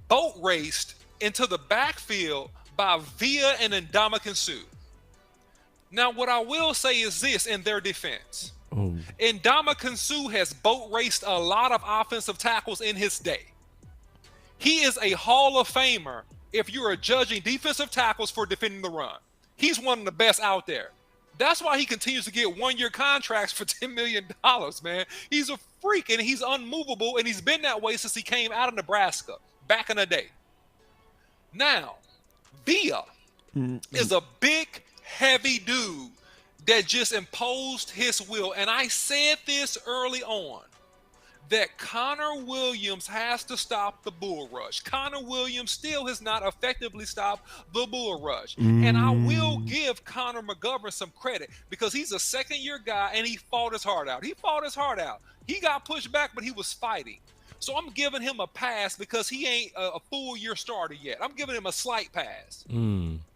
boat raced into the backfield by Villa and Ndamukong Suh. Now, what I will say is this in their defense. Ndamukong Suh has boat raced a lot of offensive tackles in his day. He is a Hall of Famer if you are judging defensive tackles for defending the run. He's one of the best out there. That's why he continues to get 1-year contracts for $10 million, man. He's a freak, and he's unmovable, and he's been that way since he came out of Nebraska back in the day. Now, Villa is a big, heavy dude that just imposed his will. And I said this early on. that Connor Williams has to stop the bull rush. Connor Williams still has not effectively stopped the bull rush. And I will give Connor McGovern some credit because he's a second-year guy and he fought his heart out. He got pushed back, but he was fighting. So I'm giving him a pass because he ain't a full-year starter yet. I'm giving him a slight pass,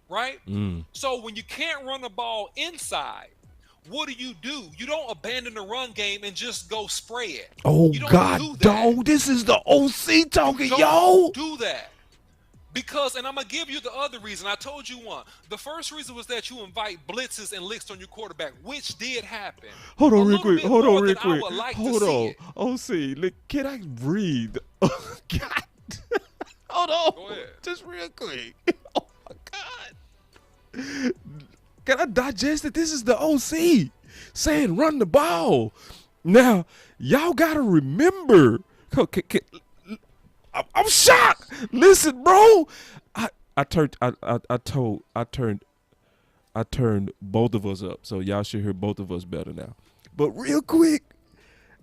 right? So when you can't run the ball inside, what do? You don't abandon the run game and just go spray it. Oh, You don't God, do that. dog. This is the OC talking, Don't yo. do that. Because, and I'm going to give you the other reason. I told you one. The first reason was that you invite blitzes and licks on your quarterback, which did happen. Hold A on real little quick. bit Hold on more real than quick. I would like to Hold see on. it. OC, look, can I breathe? Oh, God. Hold on. Go ahead. Just real quick. Oh, my God. Can I digest it? This is the OC saying run the ball. Now, y'all got to remember. I'm shocked. Listen, bro. I turned both of us up, so y'all should hear both of us better now. But real quick,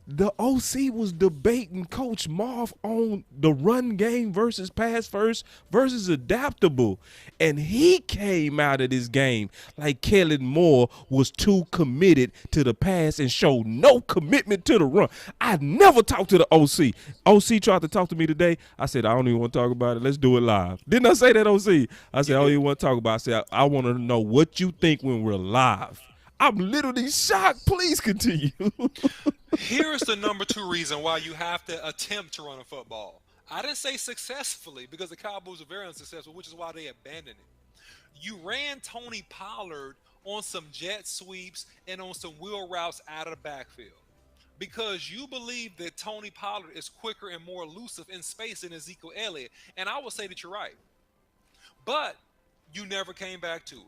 the OC was debating Coach Marv on the run game versus pass first versus adaptable. And he came out of this game like Kellen Moore was too committed to the pass and showed no commitment to the run. I never talked to the OC. OC tried to talk to me today. I said, I don't even want to talk about it. Let's do it live. Didn't I say that, OC? I said, I don't even want to talk about it. I said, I want to know what you think when we're live. I'm literally shocked. Please continue. Here's the number 2 reason why you have to attempt to run a football. I didn't say successfully because the Cowboys are very unsuccessful, which is why they abandoned it. You ran Tony Pollard on some jet sweeps and on some wheel routes out of the backfield because you believe that Tony Pollard is quicker and more elusive in space than Ezekiel Elliott. And I would say that you're right. But you never came back to it.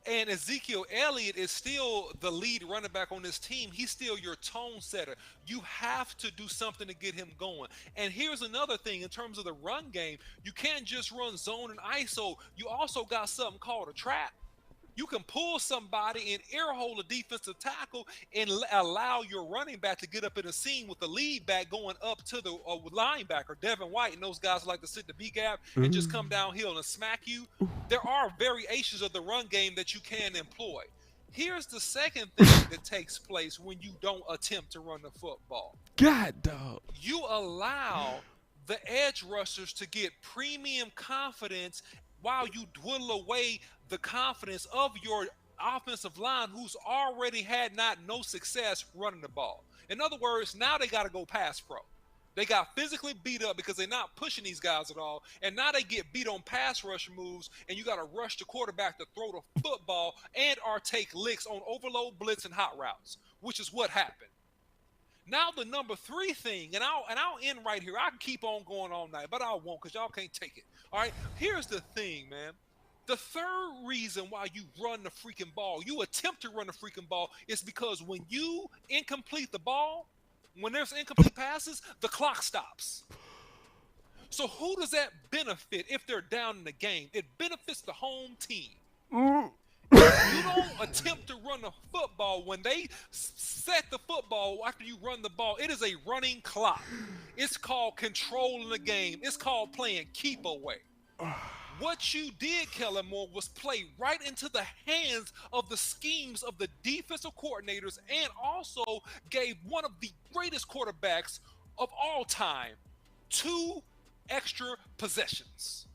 And Ezekiel Elliott is still the lead running back on this team. He's still your tone setter. You have to do something to get him going. And here's another thing in terms of the run game. You can't just run zone and ISO. You also got something called a trap. You can pull somebody and earhole a defensive tackle and allow your running back to get up in the seam with the lead back going up to the linebacker, Devin White, and those guys like to sit in the B-gap and just come downhill and smack you. There are variations of the run game that you can employ. Here's the second thing that takes place when you don't attempt to run the football. God, dog. You allow the edge rushers to get premium confidence while you dwindle away the confidence of your offensive line who's already had no success running the ball. In other words, now they got to go pass pro. They got physically beat up because they're not pushing these guys at all. And now they get beat on pass rush moves, and you got to rush the quarterback to throw the football and or take licks on overload, blitz, and hot routes, which is what happened. Now the number 3 thing, and I'll end right here. I can keep on going all night, but I won't because y'all can't take it. All right, here's the thing, man. The third reason why you run the freaking ball, you attempt to run the freaking ball, is because when you incomplete the ball, when there's incomplete passes, the clock stops. So who does that benefit if they're down in the game? It benefits the home team. You don't attempt to run the football when they set the football after you run the ball. It is a running clock. It's called controlling the game. It's called playing keep away. What you did, Kellen Moore, was play right into the hands of the schemes of the defensive coordinators and also gave one of the greatest quarterbacks of all time 2 extra possessions.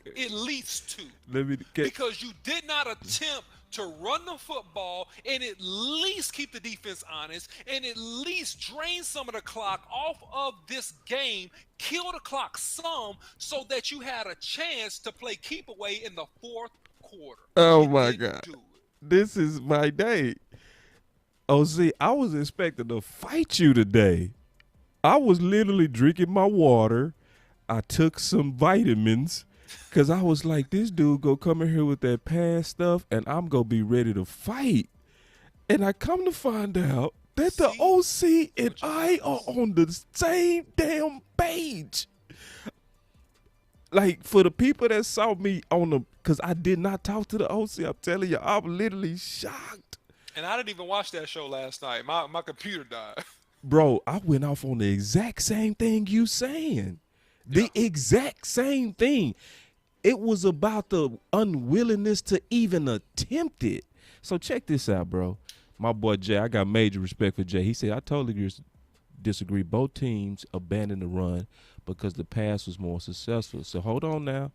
At least 2. Because you did not attempt to run the football and at least keep the defense honest and at least drain some of the clock off of this game, kill the clock some so that you had a chance to play keep away in the 4th quarter. Oh, my God. This is my day. OC, I was expecting to fight you today. I was literally drinking my water. I took some vitamins. Because I was like, this dude go come in here with that pass stuff, and I'm going to be ready to fight. And I come to find out that the OC and I are on the same damn page. Like, for the people that saw me on the – because I did not talk to the OC, I'm telling you, I'm literally shocked. And I didn't even watch that show last night. My computer died. Bro, I went off on the exact same thing you saying. Yeah. The exact same thing. It was about the unwillingness to even attempt it. So check this out, bro. My boy Jay, I got major respect for Jay. He said, I totally disagree. Both teams abandoned the run because the pass was more successful. So hold on now.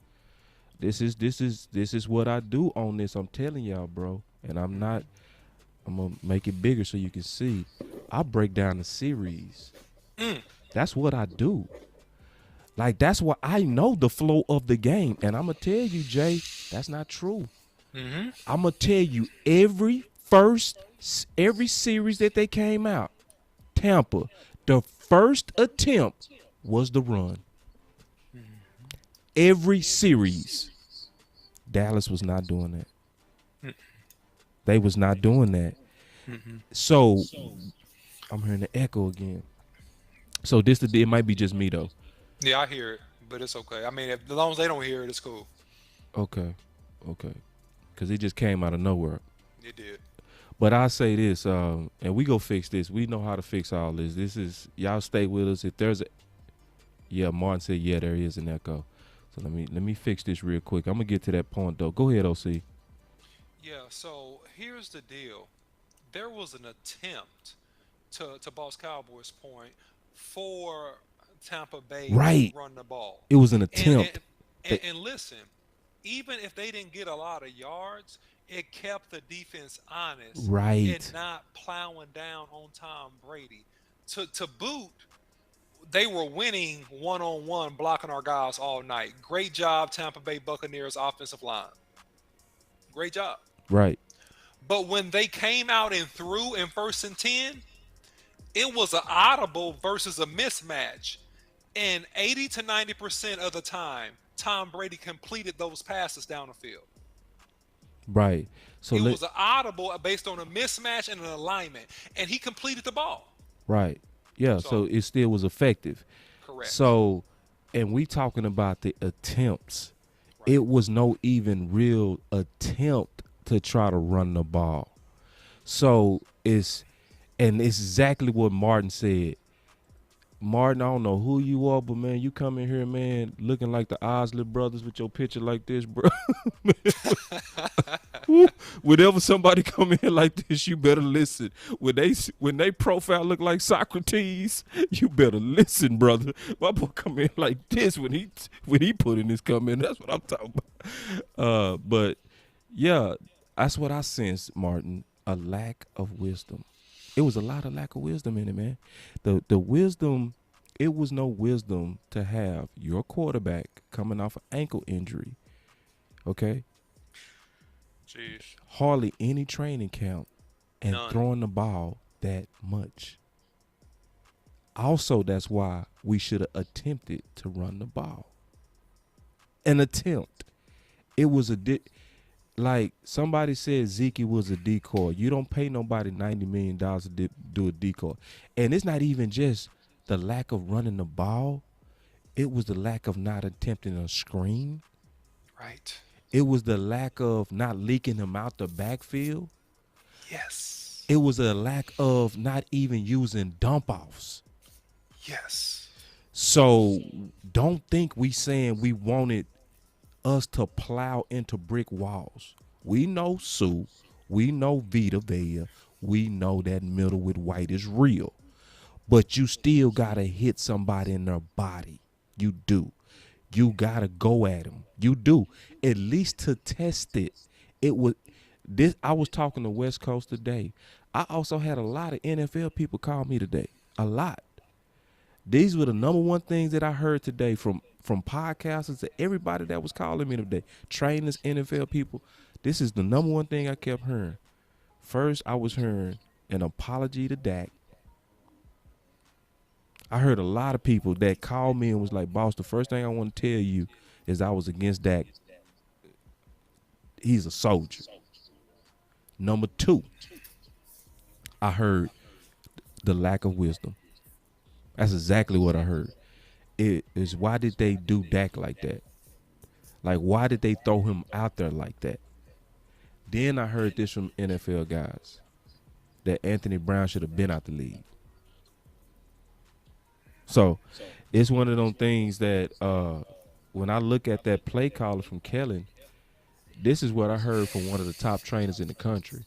This is what I do on this. I'm telling y'all, bro. And I'm gonna make it bigger so you can see. I break down the series. That's what I do. Like, that's what I know the flow of the game. And I'm going to tell you, Jay, that's not true. I'm going to tell you every series that they came out, Tampa, the first attempt was the run. Every series. Dallas was not doing that. They was not doing that. So, I'm hearing the echo again. So, it might be just me, though. Yeah, I hear it, but it's okay. I mean, as long as they don't hear it, it's cool. Okay. Because it just came out of nowhere. It did. But I say this, and we go fix this. We know how to fix all this. This is, y'all stay with us. If there's Martin said, yeah, there is an echo. So let me fix this real quick. I'm going to get to that point, though. Go ahead, OC. Yeah, so here's the deal. There was an attempt, to Boss Cowboys' point, for Tampa Bay Right. to run the ball. It was an attempt. And listen, even if they didn't get a lot of yards, it kept the defense honest Right. and not plowing down on Tom Brady. To boot, they were winning one-on-one, blocking our guys all night. Great job, Tampa Bay Buccaneers offensive line. Great job. Right. But when they came out and threw in 1st and 10, it was an audible versus a mismatch. And 80 to 90% of the time, Tom Brady completed those passes down the field. Right. So it was an audible based on a mismatch and an alignment, and he completed the ball. Right. Yeah, so it still was effective. Correct. So, and we talking about the attempts. Right. It was no even real attempt to try to run the ball. So it's exactly what Martin said. Martin, I don't know who you are, but man, you come in here, man, looking like the Osley brothers with your picture like this, bro. Whenever somebody come in like this, you better listen. When they profile look like Socrates, you better listen, brother. My boy come in like this when he put in his comment. That's what I'm talking about. But yeah, that's what I sensed, Martin. A lack of wisdom. It was a lot of lack of wisdom in it, man. The wisdom, it was no wisdom to have your quarterback coming off an ankle injury. Okay? Jeez. Hardly any training camp and None. Throwing the ball that much. Also, that's why we should have attempted to run the ball. An attempt. It was like somebody said Zeke was a decoy. You don't pay nobody $90 million to do a decoy. And it's not even just the lack of running the ball. It was the lack of not attempting a screen. Right. It was the lack of not leaking him out the backfield. Yes. It was a lack of not even using dump-offs. Yes. So don't think we saying we wanted us to plow into brick walls. We know Sue. We know Vita Vea. We know that middle with White is real. But you still got to hit somebody in their body. You do. You got to go at them. You do. At least to test it. I was talking to West Coast today. I also had a lot of NFL people call me today. A lot. These were the number one things that I heard today from podcasters to everybody that was calling me today. Trainers, NFL people. This is the number one thing I kept hearing. First, I was hearing an apology to Dak. I heard a lot of people that called me and was like, boss, the first thing I want to tell you is I was against Dak. He's a soldier. Number two, I heard the lack of wisdom. That's exactly what I heard. It is, why did they do Dak like that? Like, why did they throw him out there like that? Then I heard this from NFL guys. that Anthony Brown should have been out the league. So it's one of those things that when I look at that play caller from Kellen, this is what I heard from one of the top trainers in the country.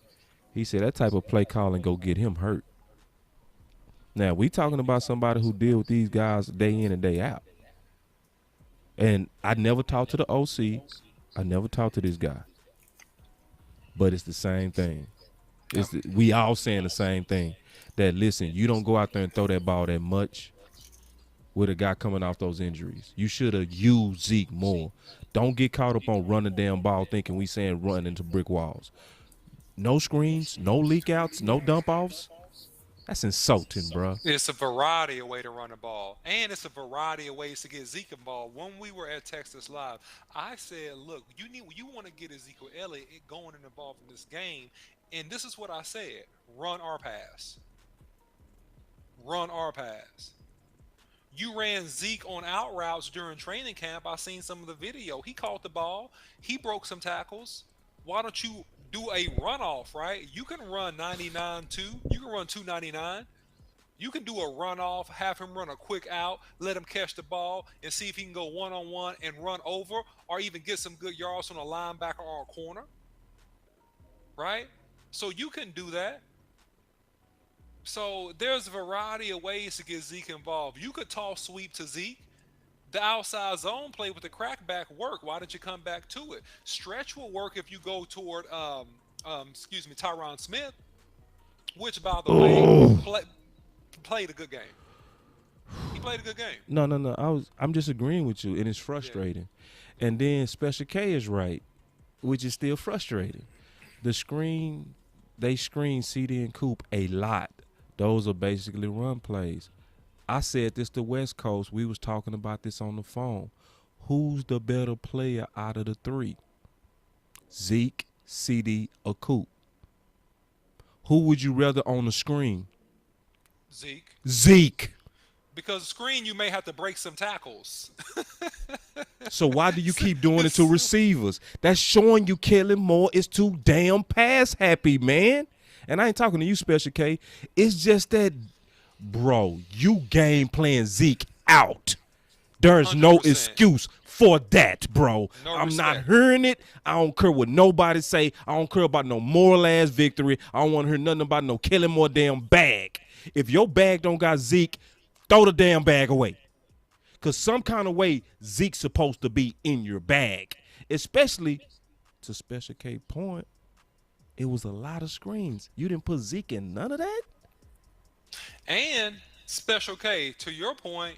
He said that type of play calling go get him hurt. Now, we talking about somebody who deal with these guys day in and day out. And I never talked to the OC. I never talked to this guy. But it's the same thing. We all saying the same thing. That, listen, you don't go out there and throw that ball that much with a guy coming off those injuries. You should have used Zeke more. Don't get caught up on running damn ball thinking we saying run into brick walls. No screens, no leak outs, no dump offs. That's insulting, bro. It's a variety of ways to run the ball, and it's a variety of ways to get Zeke involved. When we were at Texas Live, I said, look, you want to get Ezekiel Elliott going and involved in this game, and this is what I said: run our pass. Run our pass. You ran Zeke on out routes during training camp. I seen some of the video. He caught the ball. He broke some tackles. Why don't you do a runoff, right? You can run 99 too. You can run 299. You can do a runoff, have him run a quick out, let him catch the ball, and see if he can go one-on-one and run over, or even get some good yards on a linebacker or a corner, right? So you can do that. So there's a variety of ways to get Zeke involved. You could toss sweep to Zeke. The outside zone play with the crackback work. Why did you come back to it? Stretch will work if you go toward, Tyron Smith, which, by the way, played a good game. He played a good game. No. I'm just agreeing with you, and it's frustrating. Yeah. And then Special K is right, which is still frustrating. They screen CD and Coop a lot. Those are basically run plays. I said this to West Coast. We was talking about this on the phone. Who's the better player out of the three? Zeke, CD, or Coop? Who would you rather on the screen? Zeke. Because screen, you may have to break some tackles. So why do you keep doing it to receivers? That's showing you Kellen Moore is too damn pass happy, man. And I ain't talking to you, Special K. It's just that, bro, you game playing Zeke out. There's 100%. No excuse for that, bro. No I'm not hearing it. I don't care what nobody say. I don't care about no moral ass victory. I don't want to hear nothing about no Kellen Moore damn bag. If your bag don't got Zeke, throw the damn bag away. Because some kind of way Zeke's supposed to be in your bag. Especially, to Special K point, it was a lot of screens. You didn't put Zeke in none of that? And, Special K, to your point,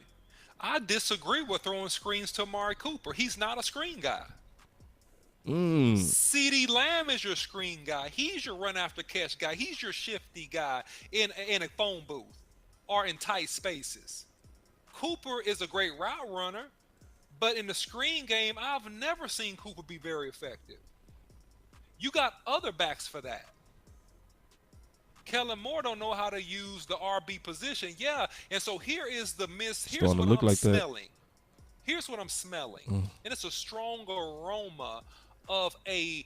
I disagree with throwing screens to Amari Cooper. He's not a screen guy. CeeDee Lamb is your screen guy. He's your run after catch guy. He's your shifty guy in a phone booth or in tight spaces. Cooper is a great route runner, but in the screen game, I've never seen Cooper be very effective. You got other backs for that. Kellen Moore don't know how to use the RB position. Yeah, and so here is the miss. Here's what I'm smelling. Here's what I'm smelling. And it's a strong aroma of a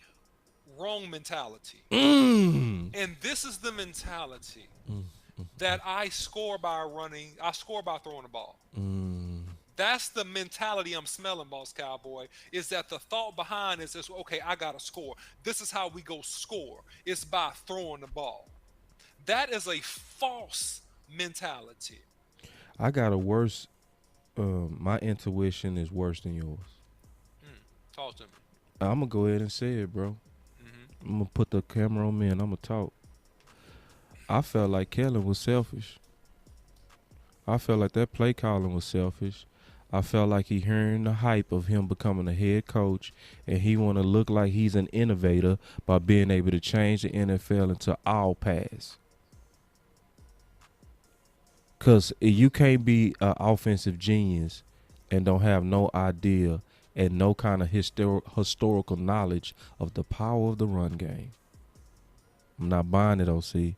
wrong mentality. And this is the mentality that I score by throwing the ball. That's the mentality I'm smelling, Boss Cowboy, is that the thought behind is this, okay, I got to score. This is how we go score. It's by throwing the ball. That is a false mentality. I got a worse, my intuition is worse than yours. Talk to me. I'm going to go ahead and say it, bro. I'm going to put the camera on me and I'm going to talk. I felt like Kellen was selfish. I felt like that play calling was selfish. I felt like he hearing the hype of him becoming a head coach, and he want to look like he's an innovator by being able to change the NFL into all pass. Because you can't be an offensive genius and don't have no idea and no kind of historical knowledge of the power of the run game. I'm not buying it, OC.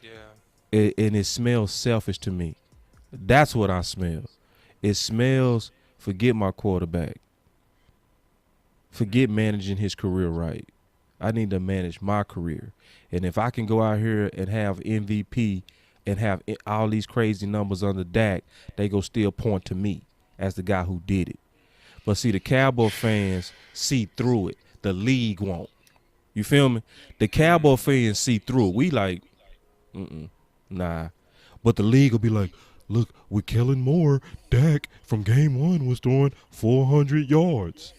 Yeah. And it smells selfish to me. That's what I smell. It smells, forget my quarterback. Forget managing his career right. I need to manage my career. And if I can go out here and have MVP and have all these crazy numbers under Dak, they go still point to me as the guy who did it. But see, the Cowboy fans see through it. The league won't. You feel me? The Cowboy fans see through it. We like, nah. But the league will be like, look, with Kellen Moore, Dak from game 1 was throwing 400 yards.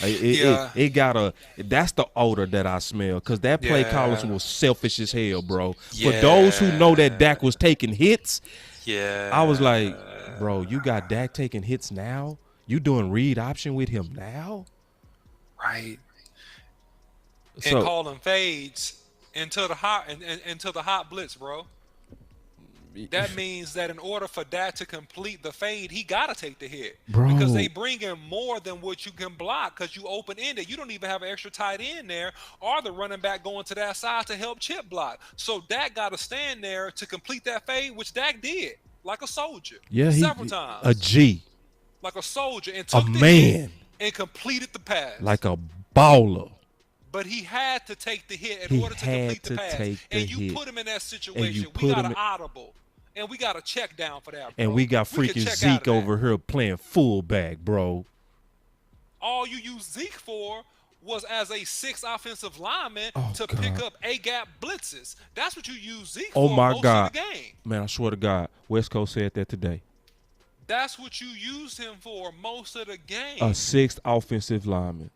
It got that's the odor that I smell, because that play calling was selfish as hell, bro. For those who know that Dak was taking hits, I was like, bro, you got Dak taking hits now? You doing read option with him now? Right. So, and calling fades into the hot blitz, bro. That means that in order for Dak to complete the fade, he gotta take the hit, bro, because they bring in more than what you can block, because you open ended. You don't even have an extra tight end there, or the running back going to that side to help chip block. So Dak got to stand there to complete that fade, which Dak did like a soldier. Several times. A G, like a soldier, and took a the man, hit and completed the pass like a baller. But he had to take the hit in order to complete the pass. And you put him in that situation. We got an audible. And we got a check down for that, bro. And we got freaking Zeke over here playing fullback, bro. All you used Zeke for was as a 6 offensive lineman to pick up A-gap blitzes. That's what you used Zeke for most of the game. Man, I swear to God, West Coast said that today. That's what you used him for most of the game. A 6th offensive lineman.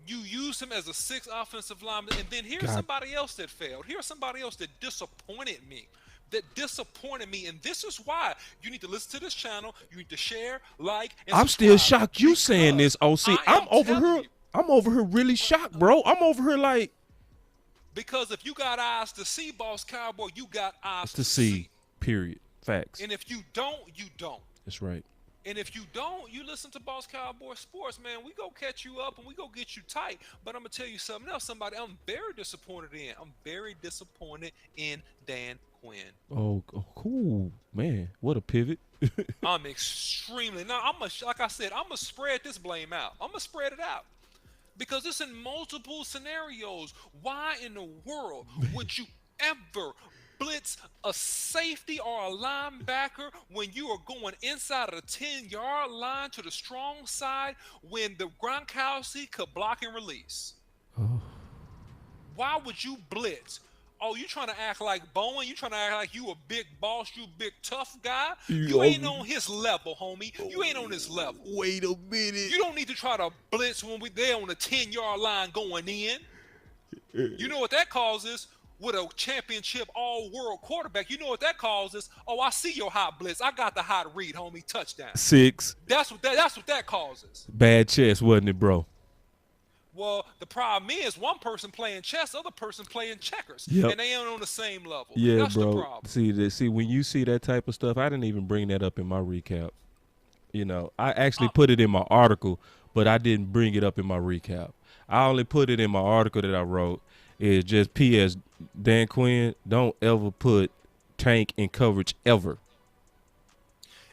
You used him as a 6th offensive lineman. And then here's somebody else that failed. Here's somebody else that disappointed me. And this is why you need to listen to this channel. You need to share, like, and I'm still shocked you saying this, OC. I'm over here really shocked, bro. I'm over here like, because if you got eyes to see, Boss Cowboy, you got eyes to see. Period. Facts. And if you don't, you don't. That's right. And if you don't, you listen to Boss Cowboy Sports, man. We go catch you up and we go get you tight. But I'm going to tell you something else, somebody I'm very disappointed in. I'm very disappointed in Dan Quinn. Oh, cool. Man, what a pivot. I'm extremely. Now, like I said, I'm going to spread this blame out. I'm going to spread it out. Because it's in multiple scenarios. Why in the world would you ever blitz a safety or a linebacker when you are going inside of the 10-yard line to the strong side when the Gronkowski could block and release? Why would you blitz? Oh, you trying to act like Bowen? You trying to act like you a big boss, you big tough guy? You ain't on his level, homie. You ain't on his level. Wait a minute. You don't need to try to blitz when they're on the 10-yard line going in. You know what that causes? With a championship all-world quarterback, you know what that causes? Oh, I see your hot blitz. I got the hot read, homie. Touchdown. 6. That's what that causes. Bad chess, wasn't it, bro? Well, the problem is one person playing chess, other person playing checkers, and they ain't on the same level. Yeah, that's bro. The problem. See, when you see that type of stuff, I didn't even bring that up in my recap. You know, I actually put it in my article, but I didn't bring it up in my recap. I only put it in my article that I wrote. Is just P.S. Dan Quinn, don't ever put Tank in coverage ever.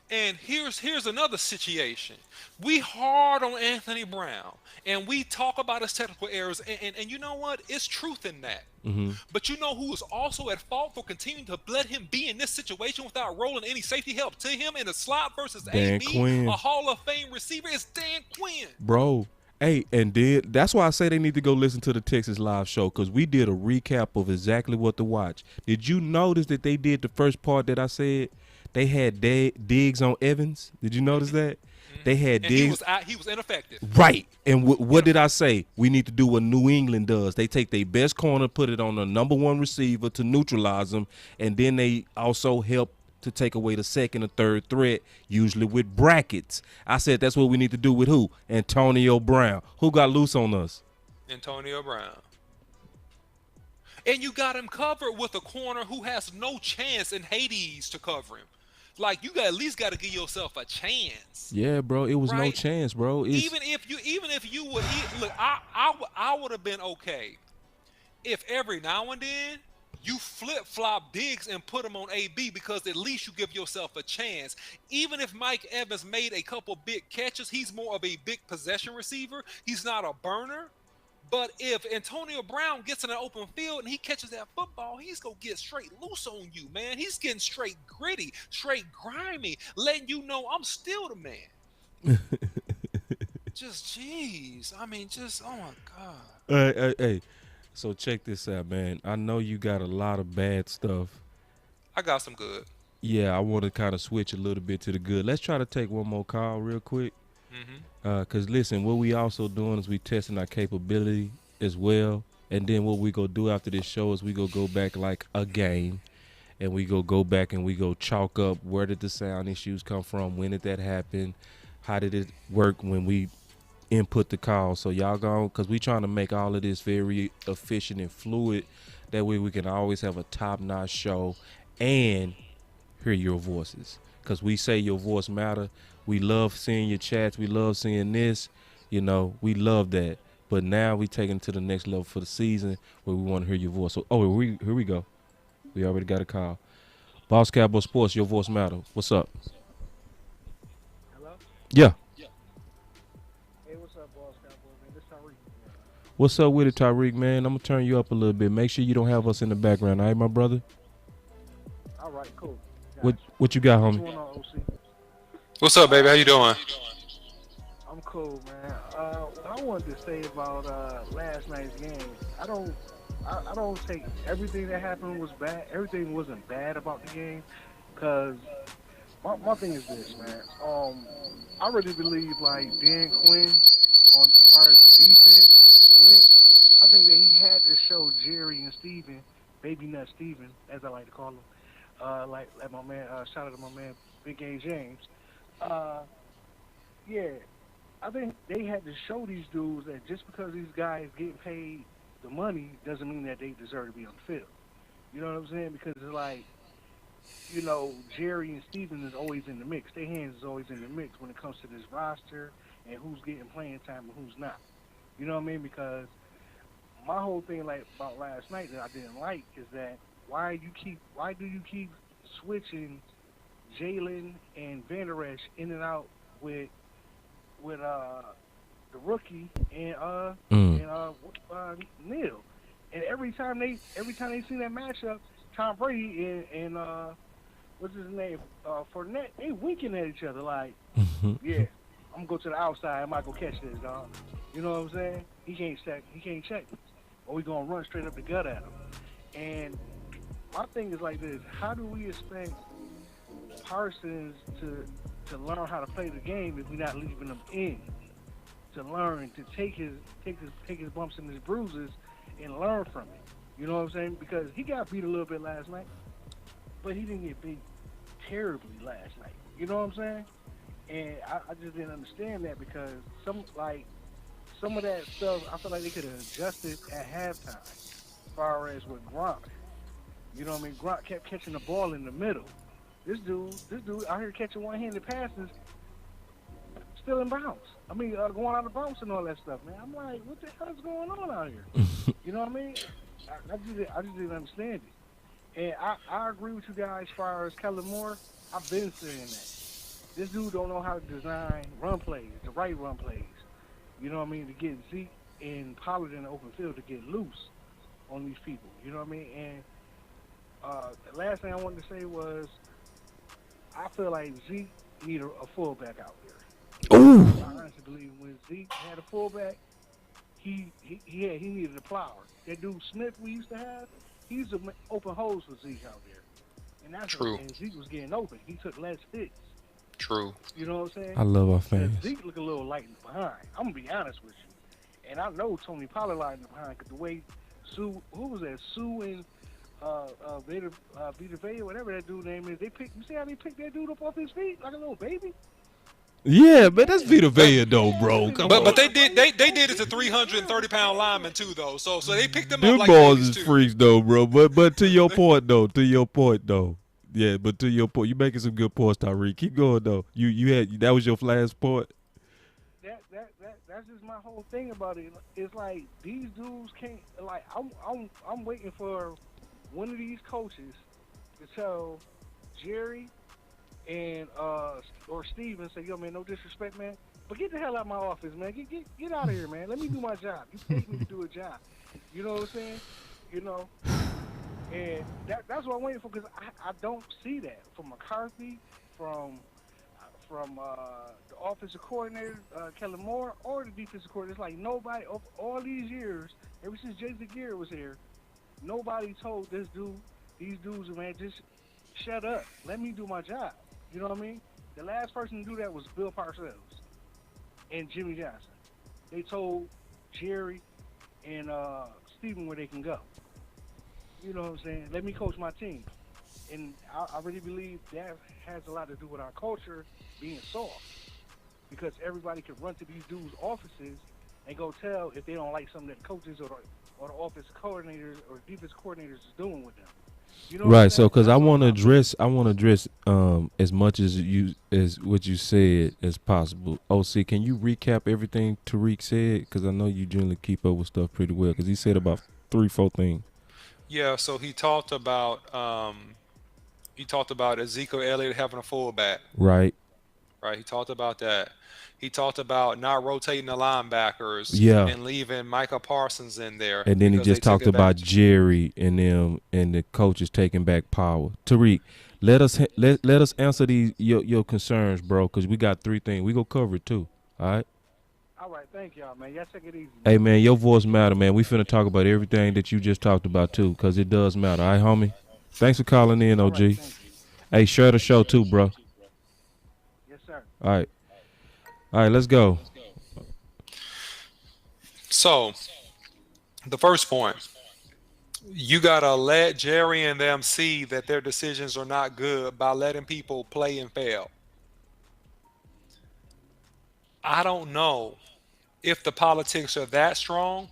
And here's another situation. We hard on Anthony Brown, and we talk about his technical errors, and you know what? It's truth in that. Mm-hmm. But you know who is also at fault for continuing to let him be in this situation without rolling any safety help to him in the slot versus Dan AB, Quinn. a Hall of Fame receiver? It's Dan Quinn. Bro. Hey, and then that's why I say they need to go listen to the Texas Live show, because we did a recap of exactly what to watch. Did you notice that they did the first part that I said? They had Diggs on Evans. Did you notice that? They had Diggs. He was ineffective. Right. And what did I say? We need to do what New England does. They take their best corner, put it on the number 1 receiver to neutralize them, and then they also help to take away the second or third threat, usually with brackets. I said that's what we need to do with who? Antonio Brown. Who got loose on us? Antonio Brown. And you got him covered with a corner who has no chance in Hades to cover him. Like, you at least got to give yourself a chance. Yeah, bro. It was no chance, bro. Even if you would look, I would have been okay if every now and then you flip-flop Diggs and put him on AB, because at least you give yourself a chance. Even if Mike Evans made a couple big catches, he's more of a big possession receiver. He's not a burner. But if Antonio Brown gets in an open field and he catches that football, he's going to get straight loose on you, man. He's getting straight gritty, straight grimy, letting you know I'm still the man. Just, jeez. I mean, just, oh, my God. Hey. So check this out, man. I know you got a lot of bad stuff. I got some good. Yeah, I want to kind of switch a little bit to the good. Let's try to take one more call real quick. Because, listen, what we also doing is we testing our capability as well. And then what we go do after this show is we go back like a game. And we go back and we go chalk up where did the sound issues come from, when did that happen, how did it work when we input the call. So y'all go, because we trying to make all of this very efficient and fluid. That way we can always have a top-notch show and hear your voices. Because we say your voice matter. We love seeing your chats. We love seeing this. You know, we love that. But now we taking it to the next level for the season where we want to hear your voice. So, here we go. We already got a call. Boss Cowboy Sports, your voice matter. What's up? Hello? Yeah. Hey, what's up, Boss Cowboy, man? This Tyreek. What's up with it, Tyreek, man? I'm going to turn you up a little bit. Make sure you don't have us in the background, all right, my brother? All right, cool. What you got, What's homie? going on, OC? What's up, baby? How you doing? I'm cool, man. What I wanted to say about last night's game, I don't take everything that happened was bad. Everything wasn't bad about the game, because my thing is this, man. I really believe like Dan Quinn on as far as defense went. I think that he had to show Jerry and Steven, Baby Nut Steven, as I like to call him, like my man. Shout out to my man, Big A James. Yeah, I think they had to show these dudes that just because these guys getting paid the money doesn't mean that they deserve to be on the field. You know what I'm saying? Because it's like, you know, Jerry and Steven is always in the mix. Their hands is always in the mix when it comes to this roster and who's getting playing time and who's not. You know what I mean? Because my whole thing like about last night that I didn't like is that why do you keep switching Jalen and Van Der Esch in and out with the rookie and Neil, and every time they see that matchup, Tom Brady and what's his name, Fournette, they winking at each other like, yeah, I'm gonna go to the outside, I might go catch this dog. You know what I'm saying? He can't check me, or we gonna run straight up the gut at him. And my thing is like this: how do we expect Parsons to learn how to play the game if we're not leaving him in to learn, to take his bumps and his bruises and learn from it? You know what I'm saying? Because he got beat a little bit last night, but he didn't get beat terribly last night. You know what I'm saying? And I just didn't understand that, because some of that stuff I feel like they could have adjusted at halftime as far as with Gronk. You know what I mean? Gronk kept catching the ball in the middle. This dude out here catching one-handed passes, still in bounds. I mean, going out of bounds and all that stuff, man. I'm like, what the hell is going on out here? You know what I mean? I just didn't understand it. And I agree with you guys as far as Kellen Moore. I've been saying that. This dude don't know how to design run plays, the right run plays. You know what I mean? To get Zeke and Pollard in the open field to get loose on these people. You know what I mean? And the last thing I wanted to say was, I feel like Zeke needed a fullback out there. Ooh. I honestly believe when Zeke had a fullback, he needed a plower. That dude Smith we used to have, he used to open holes for Zeke out there. And that's True. And Zeke was getting open. He took less hits. True. You know what I'm saying? I love our fans. Zeke look a little light in the behind. I'm going to be honest with you. And I know Tony Pollard light in the behind, because the way Sue, who was that? Sue and Vita Vea, whatever that dude name is, you see how they picked that dude up off his feet like a little baby? Yeah, but that's Vita Vea though, bro. Come on. But they did it to 330-pound linemen too, though. So they picked them Them up like boys babies is too. freaks though, bro. But to your point though. Yeah, but to your point, you making some good points, Tyreek. Keep going though. You had that was your last point. That's just my whole thing about it. It's like these dudes can't. Like I'm waiting for one of these coaches to tell Jerry and or Steve and say, yo, man, no disrespect, man, but get the hell out of my office, man. Get out of here, man. Let me do my job. You paid me to do a job. You know what I'm saying? You know, and that's what I'm waiting for, because I don't see that from McCarthy, from the offensive coordinator, Kellen Moore, or the defensive coordinator. It's like nobody, of all these years, ever since Jason Garrett was here, nobody told these dudes, man, just shut up. Let me do my job. You know what I mean? The last person to do that was Bill Parcells and Jimmy Johnson. They told Jerry and Steven where they can go. You know what I'm saying? Let me coach my team. And I really believe that has a lot to do with our culture being soft, because everybody can run to these dudes' offices and go tell if they don't like something that the coaches or the offensive coordinators or defense coordinators is doing with them. You know Right. So, because I want to address as much as what you said as possible. OC, can you recap everything Tariq said? Because I know you generally keep up with stuff pretty well. Because he said about 3-4 things. Yeah, so he talked about Ezekiel Elliott having a fullback. Right. Right. He talked about that. He talked about not rotating the linebackers, Yeah. and leaving Micah Parsons in there. And then he because just they took talked about advantage. Jerry and them and the coaches taking back power. Tariq, let us answer these your concerns, bro, because we got 3 things. We gonna cover it too. All right. All right, thank y'all, man. Y'all take it easy. Hey, man, your voice matter, man. We finna talk about everything that you just talked about too, because it does matter. All right, homie. Thanks for calling in, All OG. right, thank you. Hey, share the show too, bro. Yes, sir. All right. All right, let's go. So, the first point, you gotta let Jerry and them see that their decisions are not good by letting people play and fail. I don't know if the politics are that strong.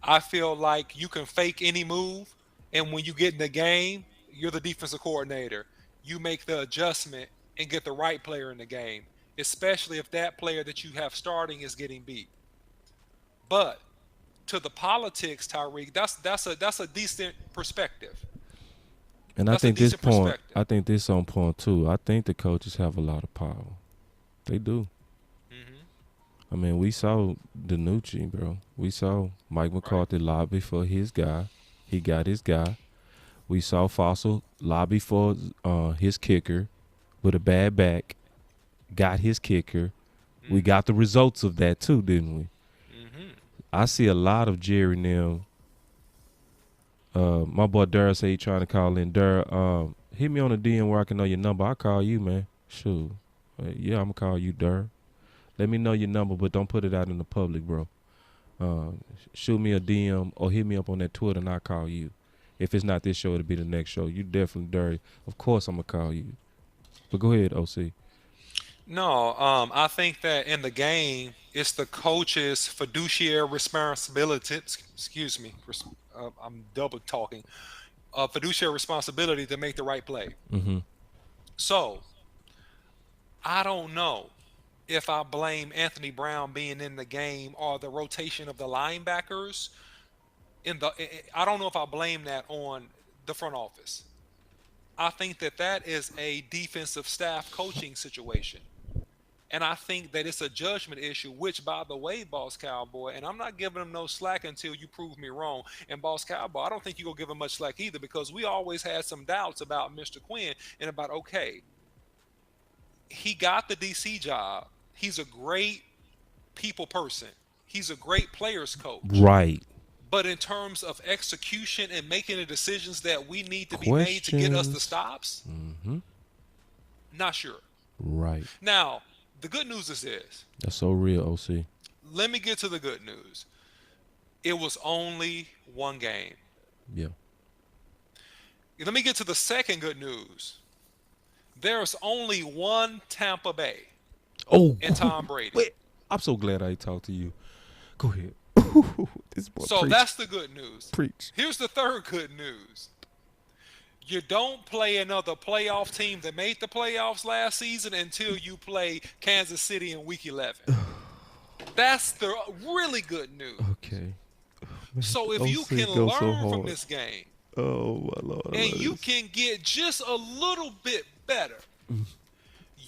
I feel like you can fake any move, and when you get in the game, you're the defensive coordinator. You make the adjustment and get the right player in the game, especially if that player that you have starting is getting beat. But to the politics, Tyreek, that's a decent perspective. And That's I a think this decent point, perspective. I think this on point too. I think the coaches have a lot of power. They do. Mm-hmm. I mean, we saw Danucci, bro. We saw Mike McCarthy lobby for his guy. He got his guy. We saw Fossil lobby for his kicker with a bad back. Got his kicker. We got the results of that too, didn't we? Mm-hmm. I see a lot of Jerry now. My boy Durr say he trying to call in. Durr, hit me on the DM where I can know your number. I'll call you, man. Shoot. Yeah, I'm going to call you, Durr. Let me know your number, but don't put it out in the public, bro. Shoot me a DM or hit me up on that Twitter and I'll call you. If it's not this show, it'll be the next show. You definitely Durr. Of course I'm going to call you. But go ahead, OC. No, I think that in the game, it's the coach's fiduciary responsibility. Excuse me, I'm double talking. Fiduciary responsibility to make the right play. Mm-hmm. So, I don't know if I blame Anthony Brown being in the game or the rotation of the linebackers. I don't know if I blame that on the front office. I think that is a defensive staff coaching situation. And I think that it's a judgment issue, which, by the way, Boss Cowboy, and I'm not giving him no slack until you prove me wrong. And Boss Cowboy, I don't think you're going to give him much slack either, because we always had some doubts about Mr. Quinn and about, okay, he got the DC job. He's a great people person. He's a great players coach. Right. But in terms of execution and making the decisions that we need to be made to get us the stops, not sure. Right. Now, the good news is this. That's so real, OC. Let me get to the good news. It was only one game. Yeah. Let me get to the second good news. There's only one Tampa Bay and Tom Brady. Wait, I'm so glad I talked to you. Go ahead. This boy So preach. that's the good news. Preach. Here's the third good news. You don't play another playoff team that made the playoffs last season until you play Kansas City in Week 11. That's the really good news. Okay. So if you OC can goes so learn from hard. this game, Oh, my Lord. I and love you this. can get just a little bit better,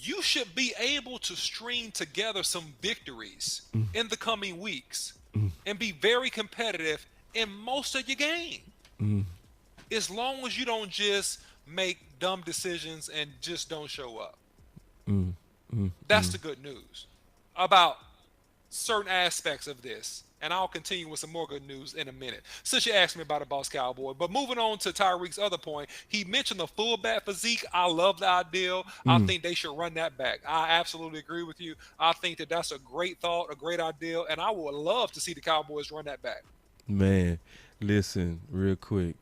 you should be able to string together some victories in the coming weeks and be very competitive in most of your game. As long as you don't just make dumb decisions and just don't show up. That's the good news about certain aspects of this. And I'll continue with some more good news in a minute, since you asked me about a boss cowboy. But moving on to Tyreek's other point, he mentioned the fullback physique. I love the idea. I think they should run that back. I absolutely agree with you. I think that that's a great thought, a great idea, and I would love to see the Cowboys run that back. Man, listen, real quick.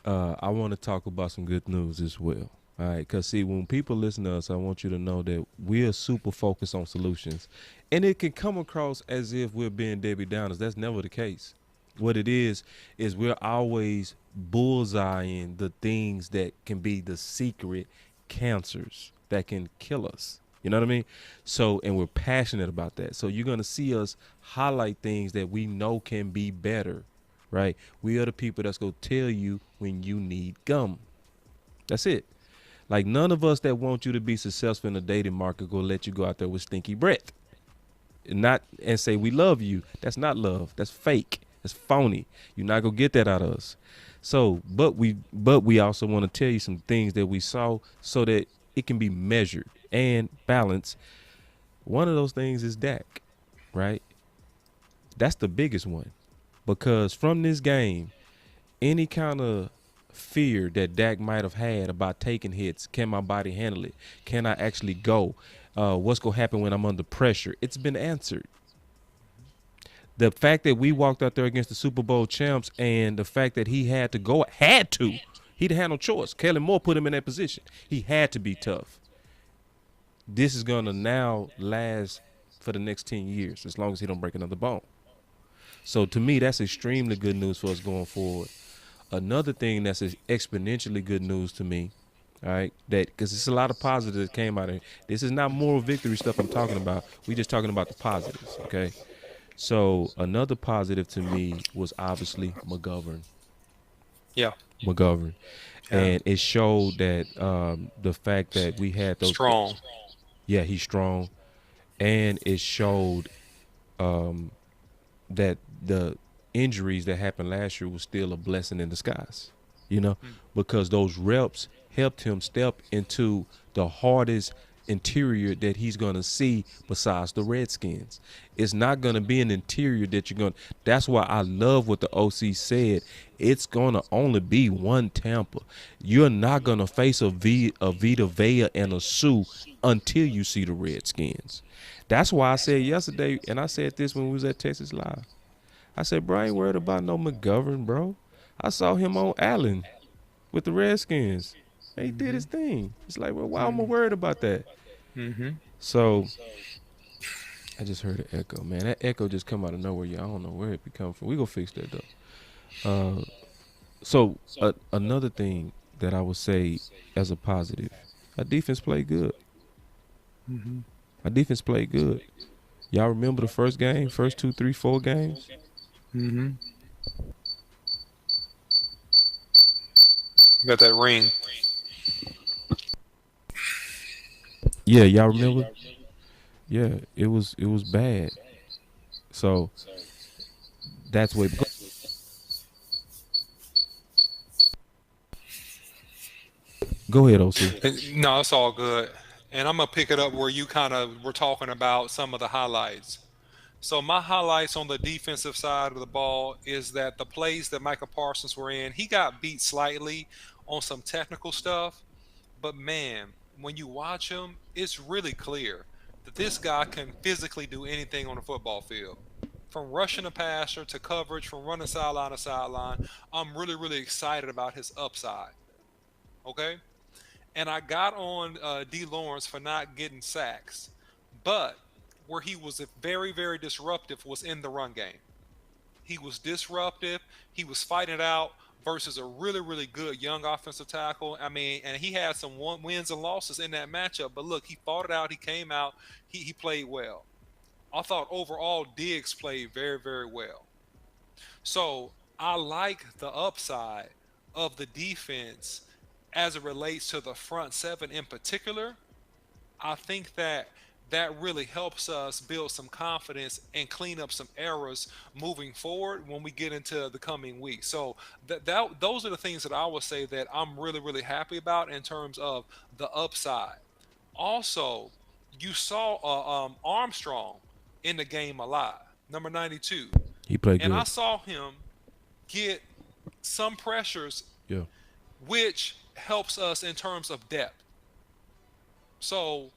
I want to talk about some good news as well. All right, because see, when people listen to us, I want you to know that we're super focused on solutions. And it can come across as if we're being Debbie Downers. That's never the case. What it is we're always bullseyeing the things that can be the secret cancers that can kill us. You know what I mean? So, and we're passionate about that. So you're going to see us highlight things that we know can be better, right? We are the people that's going to tell you when you need gum. That's it. Like, none of us that want you to be successful in the dating market go let you go out there with stinky breath and say we love you. That's not love. That's fake. That's phony. You're not gonna get that out of us. So, but we also want to tell you some things that we saw so that it can be measured and balanced. One of those things is Dak, right? That's the biggest one, because from this game, any kind of fear that Dak might have had about taking hits, can my body handle it? Can I actually go? What's going to happen when I'm under pressure? It's been answered. The fact that we walked out there against the Super Bowl champs, and the fact that he had to, he'd had no choice. Kellen Moore put him in that position. He had to be tough. This is going to now last for the next 10 years, as long as he don't break another bone. So to me, that's extremely good news for us going forward. Another thing that's exponentially good news to me, all right, that because it's a lot of positives that came out of it. This is not moral victory stuff I'm talking about. We just talking about the positives, okay? So another positive to me was obviously McGovern. Yeah. McGovern. Yeah. And it showed that the fact that we had those. Strong. Yeah, he's strong. And it showed that the injuries that happened last year was still a blessing in disguise, you know, because those reps helped him step into the hardest interior that he's going to see besides the Redskins. It's not going to be an interior that you're going to – that's why I love what the OC said. It's going to only be one Tampa. You're not going to face a Vita Vea and a Sue until you see the Redskins. That's why I said yesterday, and I said this when we was at Texas Live, I said, bro, I ain't worried about no McGovern, bro. I saw him on Allen with the Redskins. He did his thing. It's like, well, why am I worried about that? So I just heard an echo, man. That echo just come out of nowhere. I don't know where it be coming from. We gonna fix that though. So another thing that I would say as a positive, our defense played good. Our defense played good. Y'all remember the first game, first 2, 3, 4 games? Got that ring. Yeah, y'all remember? Yeah, it was bad. So that's what. Go ahead, OC. No, it's all good. And I'm going to pick it up where you kind of were talking about some of the highlights. So my highlights on the defensive side of the ball is that the plays that Micah Parsons were in, he got beat slightly on some technical stuff. But, man, when you watch him, it's really clear that this guy can physically do anything on the football field. From rushing a passer to coverage, from running sideline to sideline, I'm really, really excited about his upside. Okay? And I got on D. Lawrence for not getting sacks. But where he was very, very disruptive was in the run game. He was disruptive. He was fighting it out versus a really, really good young offensive tackle. I mean, and he had some wins and losses in that matchup. But look, he fought it out. He came out. He played well. I thought overall Diggs played very, very well. So I like the upside of the defense as it relates to the front seven in particular. I think that that really helps us build some confidence and clean up some errors moving forward when we get into the coming weeks. So those are the things that I would say that I'm really really happy about in terms of the upside. Also, you saw Armstrong in the game a lot, number 92, He played and I good. saw him get some pressures, Yeah. which helps us in terms of depth. So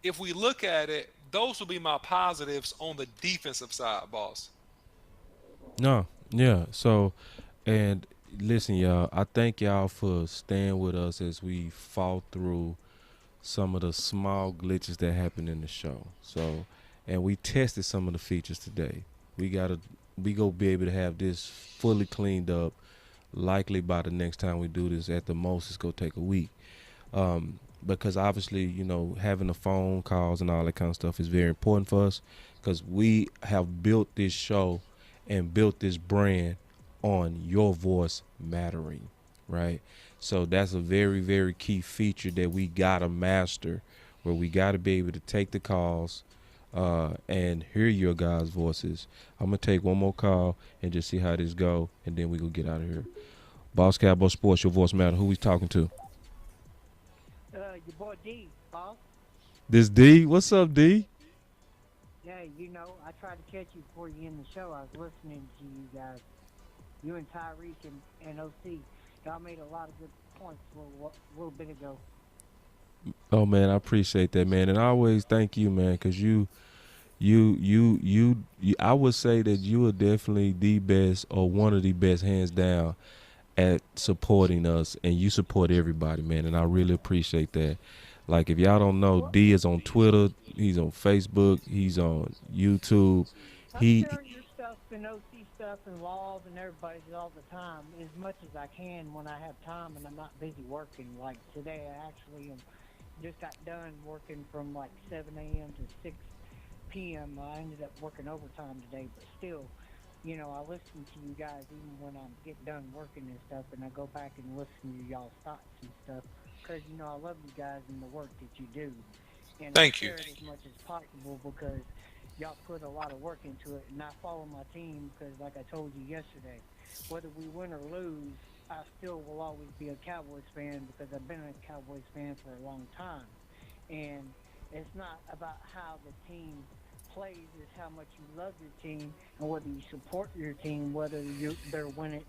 if we look at it, those will be my positives on the defensive side, boss. No. Yeah. So, and listen, y'all. I thank y'all for staying with us as we fought through some of the small glitches that happened in the show. So, and we tested some of the features today. We go be able to have this fully cleaned up. Likely by the next time we do this, at the most, it's gonna take a week. Because obviously, having the phone calls and all that kind of stuff is very important for us because we have built this show and built this brand on your voice mattering, right? So that's a very, very key feature that we gotta master, where we gotta be able to take the calls and hear your guys' voices. I'm gonna take one more call and just see how this go, and then we gonna get out of here. Boss Cowboy Sports, your voice matter. Who we talking to? Your boy D, boss. This D. What's up, D? Yeah, I tried to catch you before you end the show. I was listening to you guys, you and Tyreek and OC. Y'all made a lot of good points a little bit ago. Oh man, I appreciate that, man, and I always thank you, man, because you. I would say that you are definitely the best, or one of the best, hands down, at supporting us, and you support everybody, man, and I really appreciate that. Like, if y'all don't know, Well, D is on Twitter, he's on Facebook, he's on YouTube. I He share your stuff and OC stuff and laws and everybody's all the time as much as I can when I have time and I'm not busy working. Like today, I actually just got done working from like 7 a.m. to 6 p.m. I ended up working overtime today, but still, I listen to you guys even when I get done working and stuff, and I go back and listen to y'all's thoughts and stuff because I love you guys and the work that you do, and I Thank you. share it as much as possible because y'all put a lot of work into it, and I follow my team because, like I told you yesterday, whether we win or lose, I still will always be a Cowboys fan because I've been a Cowboys fan for a long time, and it's not about how the team plays; is how much you love your team and whether you support your team, whether they're winning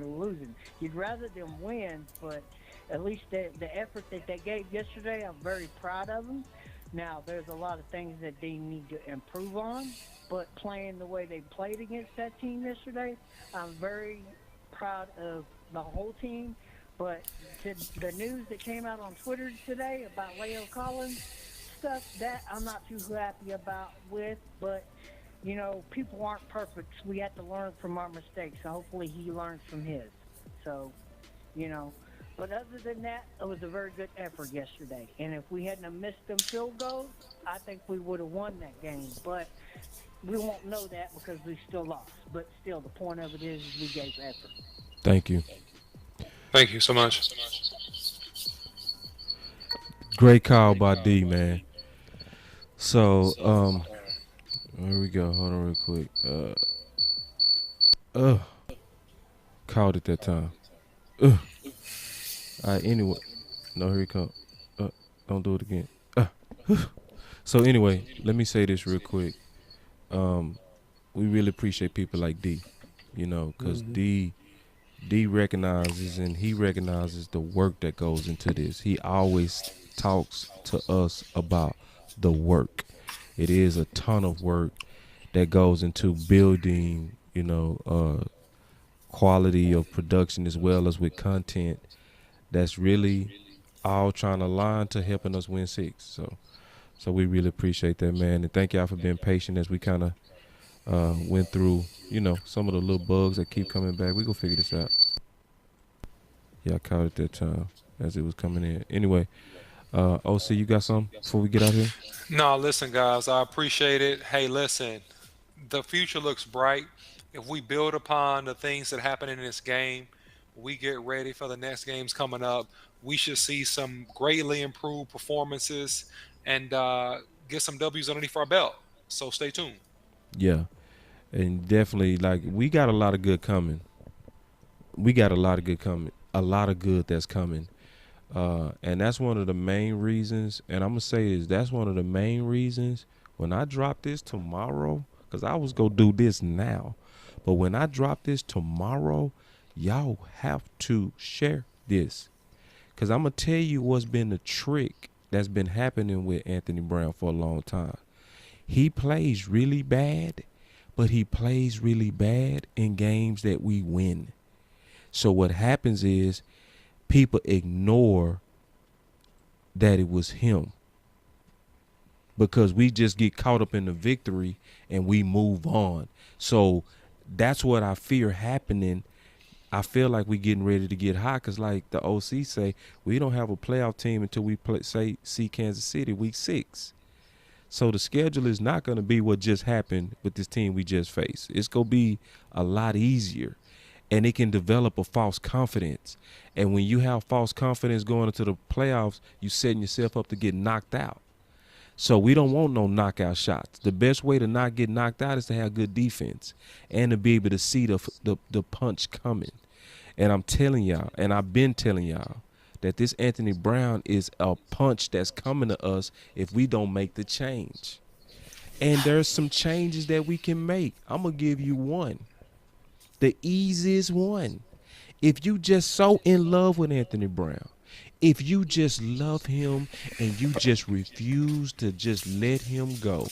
or losing. You'd rather them win, but at least the effort that they gave yesterday, I'm very proud of them. Now, there's a lot of things that they need to improve on, but playing the way they played against that team yesterday, I'm very proud of the whole team. But the news that came out on Twitter today about Leo Collins stuff, that I'm not too happy about with, but people aren't perfect. We have to learn from our mistakes. So hopefully he learns from his. So, you know, but other than that, it was a very good effort yesterday. And if we hadn't have missed them field goals, I think we would have won that game. But we won't know that because we still lost. But still, the point of it is we gave effort. Thank you. Thank you so much. Great call by D, man. So, here we go. Hold on real quick. Uh, called it that time. All right, anyway. No, here he come. Don't do it again. So anyway, let me say this real quick. We really appreciate people like D, because D recognizes, and he recognizes the work that goes into this. He always talks to us about the work. It is a ton of work that goes into building, quality of production as well as with content that's really all trying to align to helping us win six. So we really appreciate that, man. And thank y'all for being patient as we kind of went through, some of the little bugs that keep coming back. We gonna figure this out. Yeah, I caught it that time as it was coming in. Anyway, OC, you got something before we get out here? No, listen, guys, I appreciate it. Hey, listen, the future looks bright. If we build upon the things that happen in this game, we get ready for the next games coming up. we should see some greatly improved performances and get some W's underneath our belt. So stay tuned. Yeah, and definitely, like, we got a lot of good coming. We got a lot of good coming. A lot of good that's coming. And that's one of the main reasons, and I'm going to say is that's one of the main reasons when I drop this tomorrow, because I was going to do this now, but when I drop this tomorrow, y'all have to share this. Because I'm going to tell you what's been the trick that's been happening with Anthony Brown for a long time. He plays really bad, but he plays really bad in games that we win. So what happens is people ignore that it was him because we just get caught up in the victory and we move on. So that's what I fear happening. I feel like we getting ready to get hot because, like the OC say, we don't have a playoff team until we see Kansas City week 6. So the schedule is not going to be what just happened with this team we just faced. It's going to be a lot easier, and it can develop a false confidence. And when you have false confidence going into the playoffs, you setting yourself up to get knocked out. So we don't want no knockout shots. The best way to not get knocked out is to have good defense and to be able to see the punch coming. And I'm telling y'all, and I've been telling y'all, that this Anthony Brown is a punch that's coming to us if we don't make the change. And there's some changes that we can make. I'm going to give you one. The easiest one. If you just so in love with Anthony Brown, if you just love him and you just refuse to just let him go,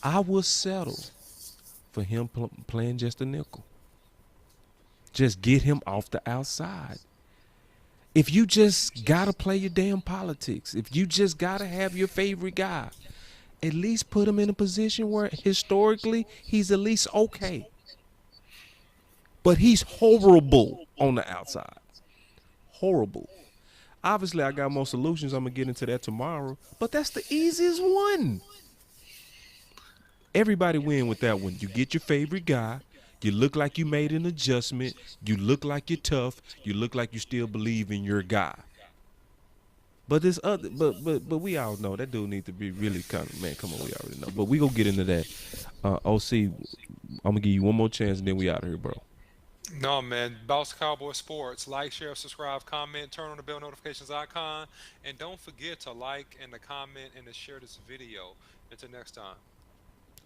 I will settle for him playing just a nickel. Just get him off the outside. If you just got to play your damn politics, if you just got to have your favorite guy, at least put him in a position where historically he's at least okay. But he's horrible on the outside. Horrible. Obviously, I got more solutions. I'm going to get into that tomorrow. But that's the easiest one. Everybody win with that one. You get your favorite guy. You look like you made an adjustment. You look like you're tough. You look like you still believe in your guy. But this other, but we all know that dude needs to be really kind of, man, come on, we already know. But we gonna get into that. OC, I'm gonna give you one more chance and then we out of here, bro. No, man. Boss Cowboy Sports. Like, share, subscribe, comment, turn on the bell notifications icon. And don't forget to like and to comment and to share this video. Until next time.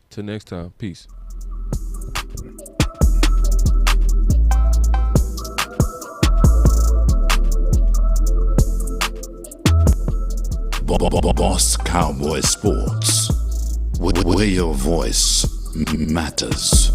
Till next time. Peace. Boss Cowboy Sports, where your voice matters.